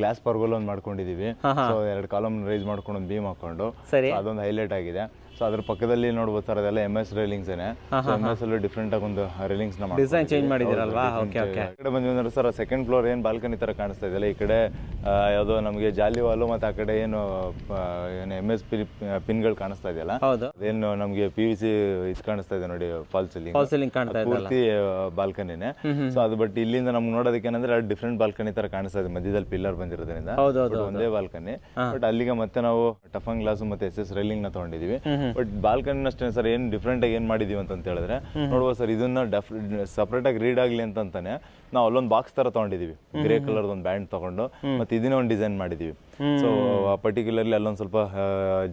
ಗ್ಲಾಸ್ ಪರ್ಗೋಲ್ ಒಂದು ಮಾಡ್ಕೊಂಡಿದೀವಿ. ಸೊ 2 ಕಾಲಮ್ ರೈಸ್ ಮಾಡ್ಕೊಂಡು ಒಂದು ಬೀಮ್ ಹಾಕೊಂಡು ಅದೊಂದು ಹೈಲೈಟ್ ಆಗಿದೆ. ಸೊ ಅದ್ರ ಪಕ್ಕದಲ್ಲಿ ನೋಡ್ಬೋದು ಸರ್, ಅದೆಲ್ಲ MS ರೈಲಿಂಗ್ಸ್ ಏನೇ. MS ಅಲ್ಲಿ ಡಿಫ್ರೆಂಟ್ ಆಗಿ ಒಂದು ರೈಲಿಂಗ್ಸ್ ನ ಡಿಸೈನ್ ಚೇಂಜ್ ಮಾಡಿದಿರಲ್ವಾ? Okay okay. ಈ ಕಡೆ ಬಂದಿದ್ರೆ ಸರ್ ಸೆಕೆಂಡ್ ಫ್ಲೋರ್ ಏನು ಬಾಲ್ಕನಿ ತರ ಕಾಣಿಸ್ತಾ ಇದೆಯಲ್ಲ, ಈ ಕಡೆ ಯಾವುದೋ ನಮಗೆ ಜಾಲಿ ವಾಲು ಮತ್ತೆ ಆ ಕಡೆ ಏನು MS ಪಿನ್ಗಳು ಕಾಣಿಸ್ತಾ ಇದೆಯಲ್ಲ, ಅದೇನು ನಮಗೆ PVC ಇದು ಕಾಣಿಸ್ತಾ ಇದೆ ನೋಡಿ, ಫಾಲ್ ಸೀಲಿಂಗ್ ಪೂರ್ತಿ ಬಾಲ್ಕನಿನೇ. ಸೊ ಅದು ಬಟ್ ಇಲ್ಲಿಂದ ನಮ್ಗೆ ನೋಡೋದಕ್ಕೆ ಏನಂದ್ರೆ ಡಿಫ್ರೆಂಟ್ ಬಾಲ್ಕನಿ ತರ ಕಾಣಿಸ್ತಾ ಇದೆ, ಮಧ್ಯದಲ್ಲಿ ಪಿಲ್ಲರ್ ಬಂದಿರೋದ್ರಿಂದ ಒಂದೇ ಬಾಲ್ಕನಿ. ಬಟ್ ಅಲ್ಲಿಗೆ ಮತ್ತೆ ನಾವು ಟಫನ್ ಗ್ಲಾಸ್ ಮತ್ತೆ SS ರೈಲಿಂಗ್ ನ ತಗೊಂಡಿದೀವಿ. ಬಟ್ ಬಾಲ್ಕನಿ ಅಷ್ಟೇ ಸರ್, ಏನ್ ಡಿಫ್ರೆಂಟ್ ಆಗಿ ಏನ್ ಮಾಡಿದೀವಿ ಅಂತ ಹೇಳಿದ್ರೆ ನೋಡ್ಬೋದು ಸರ್, ಇದನ್ನ ಸಪರೇಟ್ ಆಗಿ ರೀಡ್ ಆಗ್ಲಿ ಅಂತಾನೆ ನಾವು ಅಲ್ಲೊಂದು ಬಾಕ್ಸ್ ತರ ತಗೊಂಡಿದೀವಿ, ಗ್ರೇ ಕಲರ್ ಒಂದು ಬ್ಯಾಂಡ್ ತಗೊಂಡು ಮತ್ತೆ ಇದನ್ನ ಒಂದು ಡಿಸೈನ್ ಮಾಡಿದೀವಿ. ಸೊ ಪರ್ಟಿಕ್ಯುಲರ್ಲಿ ಅಲ್ಲೊಂದು ಸ್ವಲ್ಪ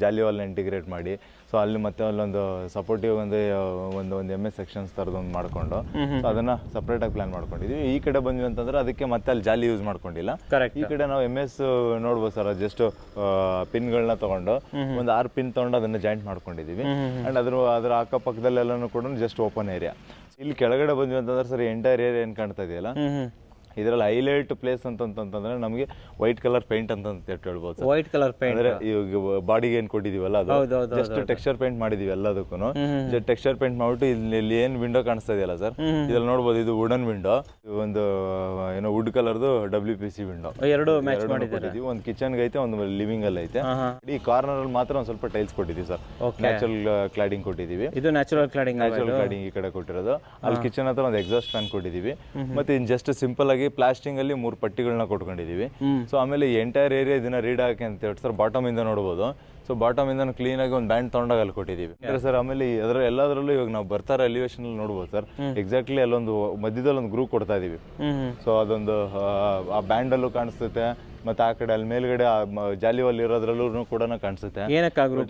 ಜಾಲಿ ವಾಲ್ ಇಂಟಿಗ್ರೇಟ್ ಮಾಡಿ, ಸೊ ಅಲ್ಲಿ ಮತ್ತೆ ಅಲ್ಲೊಂದು ಸಪೋರ್ಟಿವ್ ಒಂದು MS ಸೆಕ್ಷನ್ಸ್ ಥರದ್ದು ಒಂದು ಮಾಡಿಕೊಂಡು ಸೊ ಅದನ್ನ ಸಪ್ರೇಟ್ ಆಗಿ ಪ್ಲಾನ್ ಮಾಡ್ಕೊಂಡಿದ್ವಿ. ಈ ಕಡೆ ಬಂದ್ವಿ ಅಂತಂದ್ರೆ ಅದಕ್ಕೆ ಮತ್ತೆ ಅಲ್ಲಿ ಜಾಲಿ ಯೂಸ್ ಮಾಡ್ಕೊಂಡಿಲ್ಲ. ಈ ಕಡೆ ನಾವು MS ನೋಡ್ಬೋದು ಸರ್, ಜಸ್ಟ್ ಪಿನ್ಗಳನ್ನ ತಗೊಂಡು ಒಂದು 6 ಪಿನ್ ತಗೊಂಡು ಅದನ್ನ ಜಾಯಿಂಟ್ ಮಾಡ್ಕೊಂಡಿದೀವಿ. ಅಂಡ್ ಅದ್ರ ಅಕ್ಕಪಕ್ಕದಲ್ಲೆಲ್ಲನೂ ಕೂಡ ಜಸ್ಟ್ ಓಪನ್ ಏರಿಯಾ. ಇಲ್ಲಿ ಕೆಳಗಡೆ ಬಂದ್ವಿ ಅಂತಂದ್ರೆ ಸರ್ ಎಂಟೈರ್ ಏರಿಯಾ ಏನ್ ಕಾಣ್ತಾ ಇದೆಯಲ್ಲ, ಇದರಲ್ಲಿ ಹೈಲೈಟ್ ಪ್ಲೇಸ್ ಅಂತಂತಂದ್ರೆ ನಮಗೆ ವೈಟ್ ಕಲರ್ ಪೇಂಟ್ ಅಂತ ಹೇಳ್ಬೋದು. ವೈಟ್ ಕಲರ್ ಪೇಂಟ್ ಅಂದ್ರೆ ಇವಾಗ ಬಾಡಿಗೆ ಏನ್ ಕೊಟ್ಟಿದೀವಲ್ಲ ಅದು ಜಸ್ಟ್ ಟೆಕ್ಸ್ಚರ್ ಪೇಂಟ್ ಮಾಡಿದೀವಿ ಎಲ್ಲದಕ್ಕೂ. ಟೆಕ್ಸ್ಚರ್ ಪೇಂಟ್ ಮಾಡ್ಬಿಟ್ಟು ಇಲ್ಲಿ ಏನ್ ವಿಂಡೋ ಕಾಣಿಸ್ತಾ ಇದೆಯಲ್ಲ ಸರ್, ಇದ್ರಲ್ಲಿ ನೋಡ್ಬೋದು ಇದು ವುಡನ್ ವಿಂಡೋ, ಒಂದು ಏನೋ ವುಡ್ ಕಲರ್ದು WPC ವಿಂಡೋ ಎರಡು ಮ್ಯಾಚ್ ಮಾಡಿದ್ದೀವಿ. ಒಂದು ಕಿಚನ್ ಐತೆ, ಒಂದು ಲಿವಿಂಗ್ ಅಲ್ಲಿ ಐತೆ. ಈ ಕಾರ್ನರ್ ಅಲ್ಲಿ ಮಾತ್ರ ಒಂದ್ ಸ್ವಲ್ಪ ಟೈಲ್ಸ್ ಕೊಟ್ಟಿದೀವಿ ಸರ್, ನ್ಯಾಚುರಲ್ ಕ್ಲಾಡಿಂಗ್ ಕೊಟ್ಟಿದೀವಿ. ಇದು ನ್ಯಾಚುರಲ್ ಕ್ಲಾಡಿಂಗ್ ಈ ಕಡೆ ಕೊಟ್ಟಿರೋದು. ಅಲ್ಲಿ ಕಿಚನ್ ಹತ್ರ ಒಂದು ಎಕ್ಸಾಸ್ಟ್ ಫ್ಯಾನ್ ಕೊಟ್ಟಿದೀವಿ. ಮತ್ತೆ ಇನ್ ಜಸ್ಟ್ ಸಿಂಪಲ್ ಆಗಿ ಪ್ಲಾಸ್ಟಿಂಗ್ ಅಲ್ಲಿ 3 ಪಟ್ಟಿಗಳನ್ನ ಕೊಟ್ಕೊಂಡಿದೀವಿ. ಸೊ ಆಮೇಲೆ ಎಂಟೈರ್ ಏರಿಯಾ ಇದನ್ನ ರೀಡ್ ಹಾಕಿ ಅಂತ ಹೇಳಿ ಸರ್ ಬಾಟಮ್ ಇಂದ ನೋಡಬಹುದು. ಸೊ ಬಾಟಮ್ ಇಂದ ಕ್ಲೀನ್ ಆಗಿ ಒಂದು ಬ್ಯಾಂಡ್ ತಗೊಂಡಾಗ ಅಲ್ಲಿ ಕೊಟ್ಟಿದ್ದೀವಿ ಸರ್. ಆಮೇಲೆ ಎಲ್ಲದರಲ್ಲೂ ಇವಾಗ ನಾವು ಬರ್ತಾರೆ ಎಲಿವೇಶನ್ ಅಲ್ಲಿ ನೋಡ್ಬೋದು ಸರ್, ಎಕ್ಸಾಕ್ಟ್ಲಿ ಅಲ್ಲೊಂದು ಮಧ್ಯದಲ್ಲಿ ಒಂದು ಗ್ರೂ ಕೊಡ್ತಾ ಇದೀವಿ. ಸೊ ಅದೊಂದು ಆ ಬ್ಯಾಂಡ್ ಅಲ್ಲೂ ಕಾಣಿಸುತ್ತೆ, ಮತ್ತೆ ಆ ಕಡೆ ಅಲ್ಲಿ ಮೇಲ್ಗಡೆ ಜಾಲಿವಲ್ ಇರೋದ್ರಲ್ಲೂ ಕೂಡ ಕಾಣಿಸುತ್ತೆ.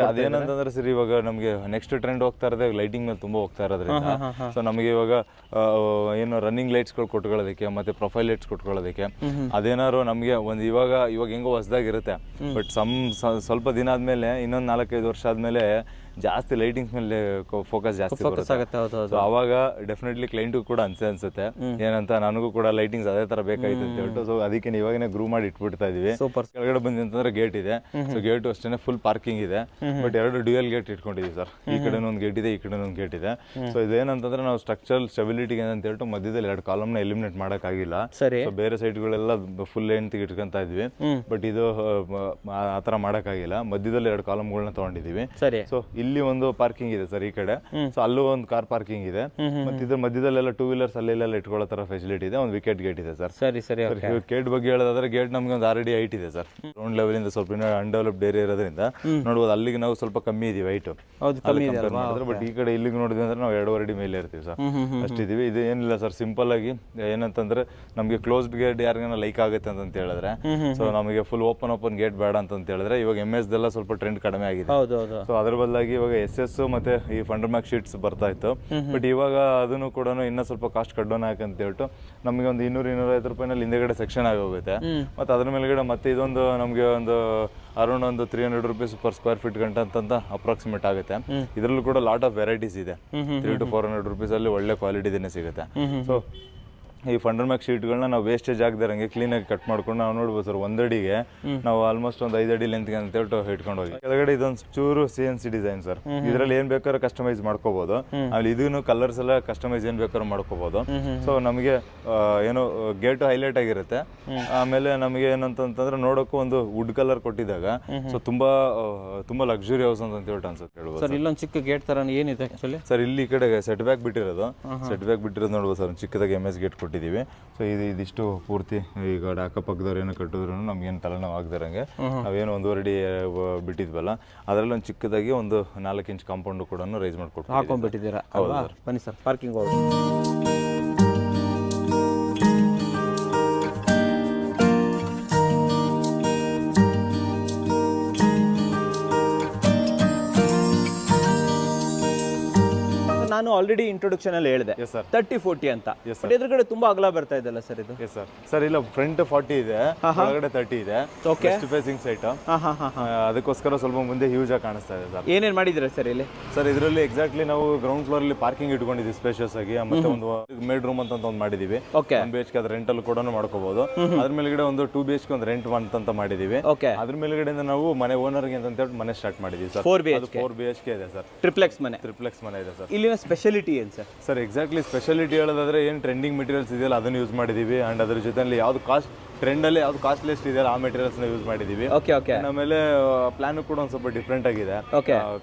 ಅದೇನಂತಂದ್ರೆ ಸರ್ ಇವಾಗ ನಮಗೆ ನೆಕ್ಸ್ಟ್ ಟ್ರೆಂಡ್ ಹೋಗ್ತಾ ಇರೋದೇ ಲೈಟಿಂಗ್ ಮೇಲೆ ತುಂಬಾ ಹೋಗ್ತಾ ಇರೋದ್ರಿಂದ ಸೊ ನಮಗೆ ಇವಾಗ ಏನು ರನ್ನಿಂಗ್ ಲೈಟ್ಸ್ ಗಳು ಕೊಟ್ಕೊಳ್ಳೋದಕ್ಕೆ ಮತ್ತೆ ಪ್ರೊಫೈಲ್ ಲೈಟ್ಸ್ ಕೊಟ್ಕೊಳ್ಳೋದಕ್ಕೆ ಅದೇನಾದ್ರು ನಮಗೆ ಒಂದು ಇವಾಗ ಹೆಂಗೋ ಹೊಸದಾಗಿರುತ್ತೆ. ಬಟ್ ಸ್ವಲ್ಪ ದಿನ ಆದ್ಮೇಲೆ ಇನ್ನೊಂದು 4-5 ವರ್ಷ ಆದ್ಮೇಲೆ ಜಾಸ್ತಿ ಲೈಟಿಂಗ್ಸ್ ಮೇಲೆ ಫೋಕಸ್ ಜಾಸ್ತಿ ಬರುತ್ತೆ. ಅವಾಗ ಡೆಫಿನೆಟ್ಲಿ ಕ್ಲೈಂಟು ಕೂಡ ಅನ್ಸುತ್ತೆ ಏನಂತ, ನನಗೂ ಕೂಡ ಲೈಟಿಂಗ್ಸ್ ಅದೇ ತರ ಬೇಕಾಯ್ತು ಅಂತ ಹೇಳ್ಬಿಟ್ಟು ಸೊ ಅದಕ್ಕೆ ಇವಾಗನೇ ಗ್ರೂ ಮಾಡಿ ಇಟ್ಬಿಡ್ತಾ ಇದೀವಿ. ಕೆಳಗಡೆ ಬಂದಿ ಅಂತಂದ್ರೆ ಗೇಟ್ ಇದೆ. ಸೊ ಗೇಟ್ ಅಷ್ಟೇ ಫುಲ್ ಪಾರ್ಕಿಂಗ್ ಇದೆ. ಬಟ್ 2 ಡ್ಯೂಯಲ್ ಗೇಟ್ ಇಟ್ಕೊಂಡಿದೀವಿ ಸರ್. ಈ ಕಡೆ ಒಂದು ಗೇಟ್ ಇದೆ, ಈ ಕಡೆ ಒಂದು ಗೇಟ್ ಇದೆ. ಸೊ ಇದೇನಂತಂದ್ರೆ ನಾವು ಸ್ಟ್ರಕ್ಚರಲ್ ಸ್ಟೆಬಿಲಿಟಿಗೆ ಅಂತ ಹೇಳ್ಬಿಟ್ಟು ಮಧ್ಯದಲ್ಲಿ 2 ಕಾಲಮ್ನ ಎಲಿಮಿನೇಟ್ ಮಾಡಕ್ ಆಗಿಲ್ಲ. ಸೊ ಬೇರೆ ಸೈಡ್ಗಳೆಲ್ಲ ಫುಲ್ ಲೆಂತ್ ಇಟ್ಕೊಂತ ಇದ್ವಿ. ಬಟ್ ಇದು ಆತರ ಮಾಡಕ್ ಆಗಿಲ್ಲ. ಮಧ್ಯದಲ್ಲಿ 2 ಕಾಲಮ್ಗಳನ್ನ ತಗೊಂಡಿದೀವಿ. ಸೊ ಇಲ್ಲಿ ಒಂದು ಪಾರ್ಕಿಂಗ್ ಇದೆ ಸರ್ ಈ ಕಡೆ. ಸೊ ಅಲ್ಲೂ ಒಂದು ಕಾರ್ ಪಾರ್ಕಿಂಗ್ ಇದೆ. ಮತ್ತೆ ಇದ್ರ ಮಧ್ಯದಲ್ಲೆಲ್ಲ 2 ವೀಲರ್ಸ್ ಅಲ್ಲೆಲ್ಲ ಇಟ್ಕೊಳ್ಳೋ ತರ ಫೆಸಿಲಿಟಿ ಇದೆ. ಒಂದು ವಿಕೆಟ್ ಗೇಟ್ ಇದೆ ಸರ್. ಗೇಟ್ ಬಗ್ಗೆ ಹೇಳೋದಾದ್ರೆ ಗೇಟ್ ನಮ್ಗೆ ಒಂದು 6 ಅಡಿ ಹೈಟ್ ಇದೆ ಸರ್. ಗ್ರೌಂಡ್ ಲೆವೆಲ್ ಇಂದ ಸ್ವಲ್ಪ ಅನ್ಡೆವಲಪ್ಡ್ ಏರಿಯಾ ಇರೋದ್ರಿಂದ ನೋಡ್ಬೋದು ಅಲ್ಲಿಗೆ ನಾವು ಸ್ವಲ್ಪ ಕಮ್ಮಿ ಇದೀವಿ ಹೈಟ್. ಬಟ್ ಈ ಕಡೆ ಇಲ್ಲಿಗೆ ನೋಡಿದ್ವಿ ಅಂದ್ರೆ ನಾವು 2.5 ಅಡಿ ಮೇಲೆ ಇರ್ತೀವಿ ಸರ್, ಅಷ್ಟಿದೀವಿ. ಇದು ಏನಿಲ್ಲ ಸರ್, ಸಿಂಪಲ್ ಆಗಿ ಏನಂತಂದ್ರೆ ನಮಗೆ ಕ್ಲೋಸ್ಡ್ ಗೇಟ್ ಯಾರಿಗಾನ ಲೈಕ್ ಆಗುತ್ತೆ ಅಂತ ಹೇಳಿದ್ರೆ, ಸೊ ನಮಗೆ ಫುಲ್ ಓಪನ್ ಗೇಟ್ ಬೇಡ ಅಂತ ಹೇಳಿದ್ರೆ ಇವಾಗ MS ದೆಲ್ಲ ಸ್ವಲ್ಪ ಟ್ರೆಂಡ್ ಕಡಿಮೆ ಆಗಿದೆ. ಸೊ ಅದ್ರ ಬದಲಾಗಿ ಇವಾಗ SS ಮತ್ತೆ ಈ ಫಂಡರ್ಮ್ಯಾಕ್ ಶೀಟ್ಸ್ ಬರ್ತಾ ಇತ್ತು. ಬಟ್ ಇವಾಗ ಅದನ್ನು ಕೂಡ ಇನ್ನೂ ಸ್ವಲ್ಪ ಕಾಸ್ಟ್ ಕಡ್ಡೋಣ ಅಂತ ಹೇಳ್ಬಿಟ್ಟು ನಮಗೆ ಒಂದು 200-250 ರೂಪಾಯಿನಲ್ಲಿ ಹಿಂದೆಗಡೆ ಸೆಕ್ಷನ್ ಆಗಿ ಹೋಗುತ್ತೆ. ಮತ್ತೆ ಅದ್ರ ಮೇಲ್ಗಡೆ ಮತ್ತೆ ಇದೊಂದು ನಮಗೆ ಒಂದು ಅರೌಂಡ್ ಒಂದು 300 ರೂಪೀಸ್ ಪರ್ ಸ್ಕ್ವೇರ್ ಫೀಟ್ ಗಂಟ ಅಂತ ಅಪ್ರಾಕ್ಸಿಮೇಟ್ ಆಗುತ್ತೆ. ಇದರಲ್ಲೂ ಕೂಡ ಲಾಟ್ ಆಫ್ ವೆರೈಟೀಸ್ ಇದೆ. 300 to 400 ರೂಪೀಸ್ ಅಲ್ಲಿ ಒಳ್ಳೆ ಕ್ವಾಲಿಟಿದೇನೆ ಸಿಗುತ್ತೆ. ಸೊ ಈ ಫಂಡರ್ಮ್ಯಾಕ್ ಶೀಟ್ಗಳನ್ನ ನಾವು ವೇಸ್ಟೇಜ್ ಆಗದಿರಂಗೆ ಕ್ಲೀನ್ ಆಗಿ ಕಟ್ ಮಾಡ್ಕೊಂಡು ನಾವು ನೋಡ್ಬೋದು ಸರ್. 1 ಅಡಿಗೆ ನಾವು ಆಲ್ಮೋಸ್ಟ್ ಒಂದು 5 ಅಡಿ ಲೆಂತ್ಗೆ ಅಂತ ಹೇಳ್ಬಿಟ್ಟು ಇಟ್ಕೊಂಡು ಹೋಗಿ ಕೆಳಗಡೆ ಇದೊಂದು ಚೂರು CNC ಡಿಸೈನ್ ಸರ್. ಇದರಲ್ಲಿ ಏನ್ ಬೇಕಾದ್ರೂ ಕಸ್ಟಮೈಸ್ ಮಾಡ್ಕೋಬಹುದು. ಅಲ್ಲಿ ಇದನ್ನು ಕಲರ್ಸ್ ಎಲ್ಲ ಕಸ್ಟಮೈಸ್ ಏನ್ ಬೇಕಾದ್ರೂ ಮಾಡ್ಕೋಬಹುದು. ಸೊ ನಮಗೆ ಏನು ಗೇಟ್ ಹೈಲೈಟ್ ಆಗಿರುತ್ತೆ. ಆಮೇಲೆ ನಮಗೆ ಏನಂತಂದ್ರೆ ನೋಡೋಕ್ಕೂ ಒಂದು ವುಡ್ ಕಲರ್ ಕೊಟ್ಟಿದಾಗ ಸೊ ತುಂಬಾ ಲಕ್ಸುರಿ ಹೌಸ್ ಅಂತ ಹೇಳ್ಬಿಟ್ಟು ಅನ್ಸುತ್ತೆ ಹೇಳ್ಬೋದು ಸರ್. ಇಲ್ಲೊಂದು ಚಿಕ್ಕ ಗೇಟ್ ತರ ಏನಿದೆ ಆಕ್ಚುಲಿ ಸರ್, ಇಲ್ಲಿ ಈ ಕಡೆ ಸೆಟ್ ಬ್ಯಾಕ್ ಬಿಟ್ಟಿರೋದು ನೋಡ್ಬೋದು ಸರ್. ಚಿಕ್ಕದಾಗಿ MS ಗೇಟ್ ಕೊಟ್ಟಿದ್ದೀವಿ. ಸೊ ಇದಿಷ್ಟು ಪೂರ್ತಿ ಈಗ ಅಕ್ಕಪಕ್ಕದವ್ರು ಏನೋ ಕಟ್ಟಿದ್ರು ನಮ್ಗೇನು ತಲೆನೋವು ಆಗದಿರಂಗೆ ನಾವೇನು 1.5 ಅಡಿ ಬಿಟ್ಟಿದ್ವಲ್ಲ ಅದರಲ್ಲಿ ಒಂದು ಚಿಕ್ಕದಾಗಿ ಒಂದು 4 ಇಂಚ್ ಕಾಂಪೌಂಡ್ ಕೂಡ ರೈಸ್ ಮಾಡ್ಕೊಟ್ಟು ಹಾಕೊಂಡ್ಬಿಟ್ಟಿದ್ದೀರಾ. ಬನ್ನಿ ಸರ್, ಪಾರ್ಕಿಂಗ್ ಹೋಗಿ. ನಾನು ಆಲ್ರೆಡಿ ಇಂಟ್ರೊಡಕ್ಷನ್ ಅಲ್ಲಿ ಹೇಳಿದೆ 30-40 ಅಂತ. ಬಟ್ ಎದುರುಗಡೆ ತುಂಬಾ ಅಗಲ ಬರ್ತಾ ಇದೆಲ್ಲ ಸರ್ ಇದು. ಸರ್ ಇಲ್ಲ, ಫ್ರಂಟ್ 40 ಇದೆ, ಒಳಗಡೆ 30 ಇದೆ. West facing site. ಅದಕ್ಕೋಸ್ಕರ ಸ್ವಲ್ಪ ಮುಂದೆ ಹ್ಯೂಜ್ ಆಗಿ ಕಾಣಿಸ್ತಾ ಇದೆ ಸರ್. ಏನೇನ್ ಮಾಡಿದಿರ ಸರ್ ಇಲ್ಲಿ? ಸರ್ ಇದರಲ್ಲಿ ಎಕ್ಸಾಕ್ಟ್ಲಿ ನಾವು ಗ್ರೌಂಡ್ ಫ್ಲೋರ್ ಅಲ್ಲಿ ಪಾರ್ಕಿಂಗ್ ಇಟ್ಕೊಂಡಿದ್ವಿ ಸ್ಪೇಷಿಯಸ್ ಆಗಿ. ಮತ್ತೆ ಒಂದು ಮೇಡ್ ರೂಮ್ ಅಂತ ಒಂದು ಮಾಡಿದೀವಿ. 1 BHK ಅದ್ರ ರೆಂಟ್ ಅಲ್ಲಿ ಕೂಡ ಮಾಡ್ಕೋಬಹುದು. ಅದ್ರ ಮೇಲ್ಗಡೆ ಒಂದು 2 BHK ಒಂದು ರೆಂಟ್ ಅಂತ ಮಾಡಿದೀವಿ. ಅದ್ರ ಮೇಲ್ಗಡೆ ನಾವು ಮನೆ ಓನರ್ ಗೆ ಅಂತ ಹೇಳಿ ಮನೆ ಸ್ಟಾರ್ಟ್ ಮಾಡಿದೀವಿ ಸರ್. 4 BHK ಇದೆ ಸರ್. ಟ್ರಿಪ್ಲೆಕ್ಸ್ ಮನೆ ಇದೆ ಸರ್. ಇಲ್ಲಿನ ಸ್ಪೆಷಾಲಿಟಿ ಏನು ಸರ್? ಸರ್ ಎಕ್ಸಾಕ್ಟ್ಲಿ ಸ್ಪೆಷಾಲಿಟಿ ಹೇಳೋದಾದ್ರೆ ಏನು ಟ್ರೆಂಡಿಂಗ್ ಮೆಟೀರಿಯಲ್ಸ್ ಇದೆಯಲ್ಲ ಅದನ್ನು ಯೂಸ್ ಮಾಡಿದೀವಿ. ಅಂಡ್ ಅದ್ರ ಜೊತೆಲಿ ಯಾವ್ದು ಟ್ರೆಂಡ್ ಅಲ್ಲಿ ಯಾವ್ದು ಕಾಸ್ಟ್ಲಿಸ್ಟ್ ಇದೆಯಲ್ಲ ಆ ಮೆಟೀರಿಯಲ್ಸ್ ನ ಯೂಸ್ ಮಾಡಿದೀವಿ. ಆಮೇಲೆ ಪ್ಲಾನ್ ಕೂಡ ಒಂದು ಸ್ವಲ್ಪ ಡಿಫ್ರೆಂಟ್ ಆಗಿದೆ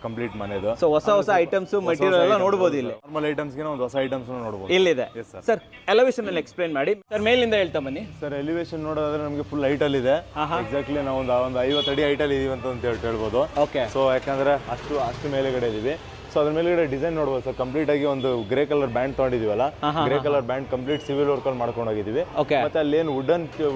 ಕಂಪ್ಲೀಟ್ ಮನೆದು. ಸೊ ಹೊಸ ಐಟಮ್ಸ್ ಮೆಟೀರಿಯಲ್ ಎಲ್ಲ ನೋಡಬಹುದು ಇಲ್ಲಿ. ನಾರ್ಮಲ್ ಐಟಮ್ಸ್ ಗೆ ಒಂದು ಹೊಸ ಐಟಮ್ಸ್ ನೋಡಬಹುದು ಇಲ್ಲಿದೆ. ಸರ್ ಎಲಿವೇಶನ್ ಅಲ್ಲಿ ಎಕ್ಸ್ಪ್ಲೈನ್ ಮಾಡಿ ಸರ್. ಮೇಲಿಂದ ಹೇಳ್ತಾ ಬನ್ನಿ ಸರ್. ಎಲಿವೇಶನ್ ನೋಡೋದಾದ್ರೆ ನಮಗೆ ಫುಲ್ ಹೈಟ್ ಅಲ್ಲಿ ಇದೆ. ಎಕ್ಸಾಕ್ಟ್ಲಿ ನಾವು ಒಂದು 50 ಅಡಿ ಹೈಟ್ ಅಲ್ಲಿ ಇದೀವಿ ಅಂತ ಹೇಳ್ಬೋದು. ಸೊ ಯಾಕಂದ್ರೆ ಅಷ್ಟು ಮೇಲೆಗಡೆ ಇದೀವಿ. ಸೊ ಅದ್ರ ಮೇಲ್ಗಡೆ ಡಿಸೈನ್ ನೋಡ್ಬೋದು ಸರ್, ಕಂಪ್ಲೀಟ್ ಆಗಿ ಒಂದು ಗ್ರೇ ಕಲರ್ ಬ್ಯಾಂಡ್ ತಗೊಂಡಿದೀವಲ್ಲ, grey colour band complete civil work ಅಲ್ಲಿ ಮಾಡ್ಕೊಂಡು ಹೋಗಿದೀವಿ. ಮತ್ತೆ ಅಲ್ಲಿ ಏನು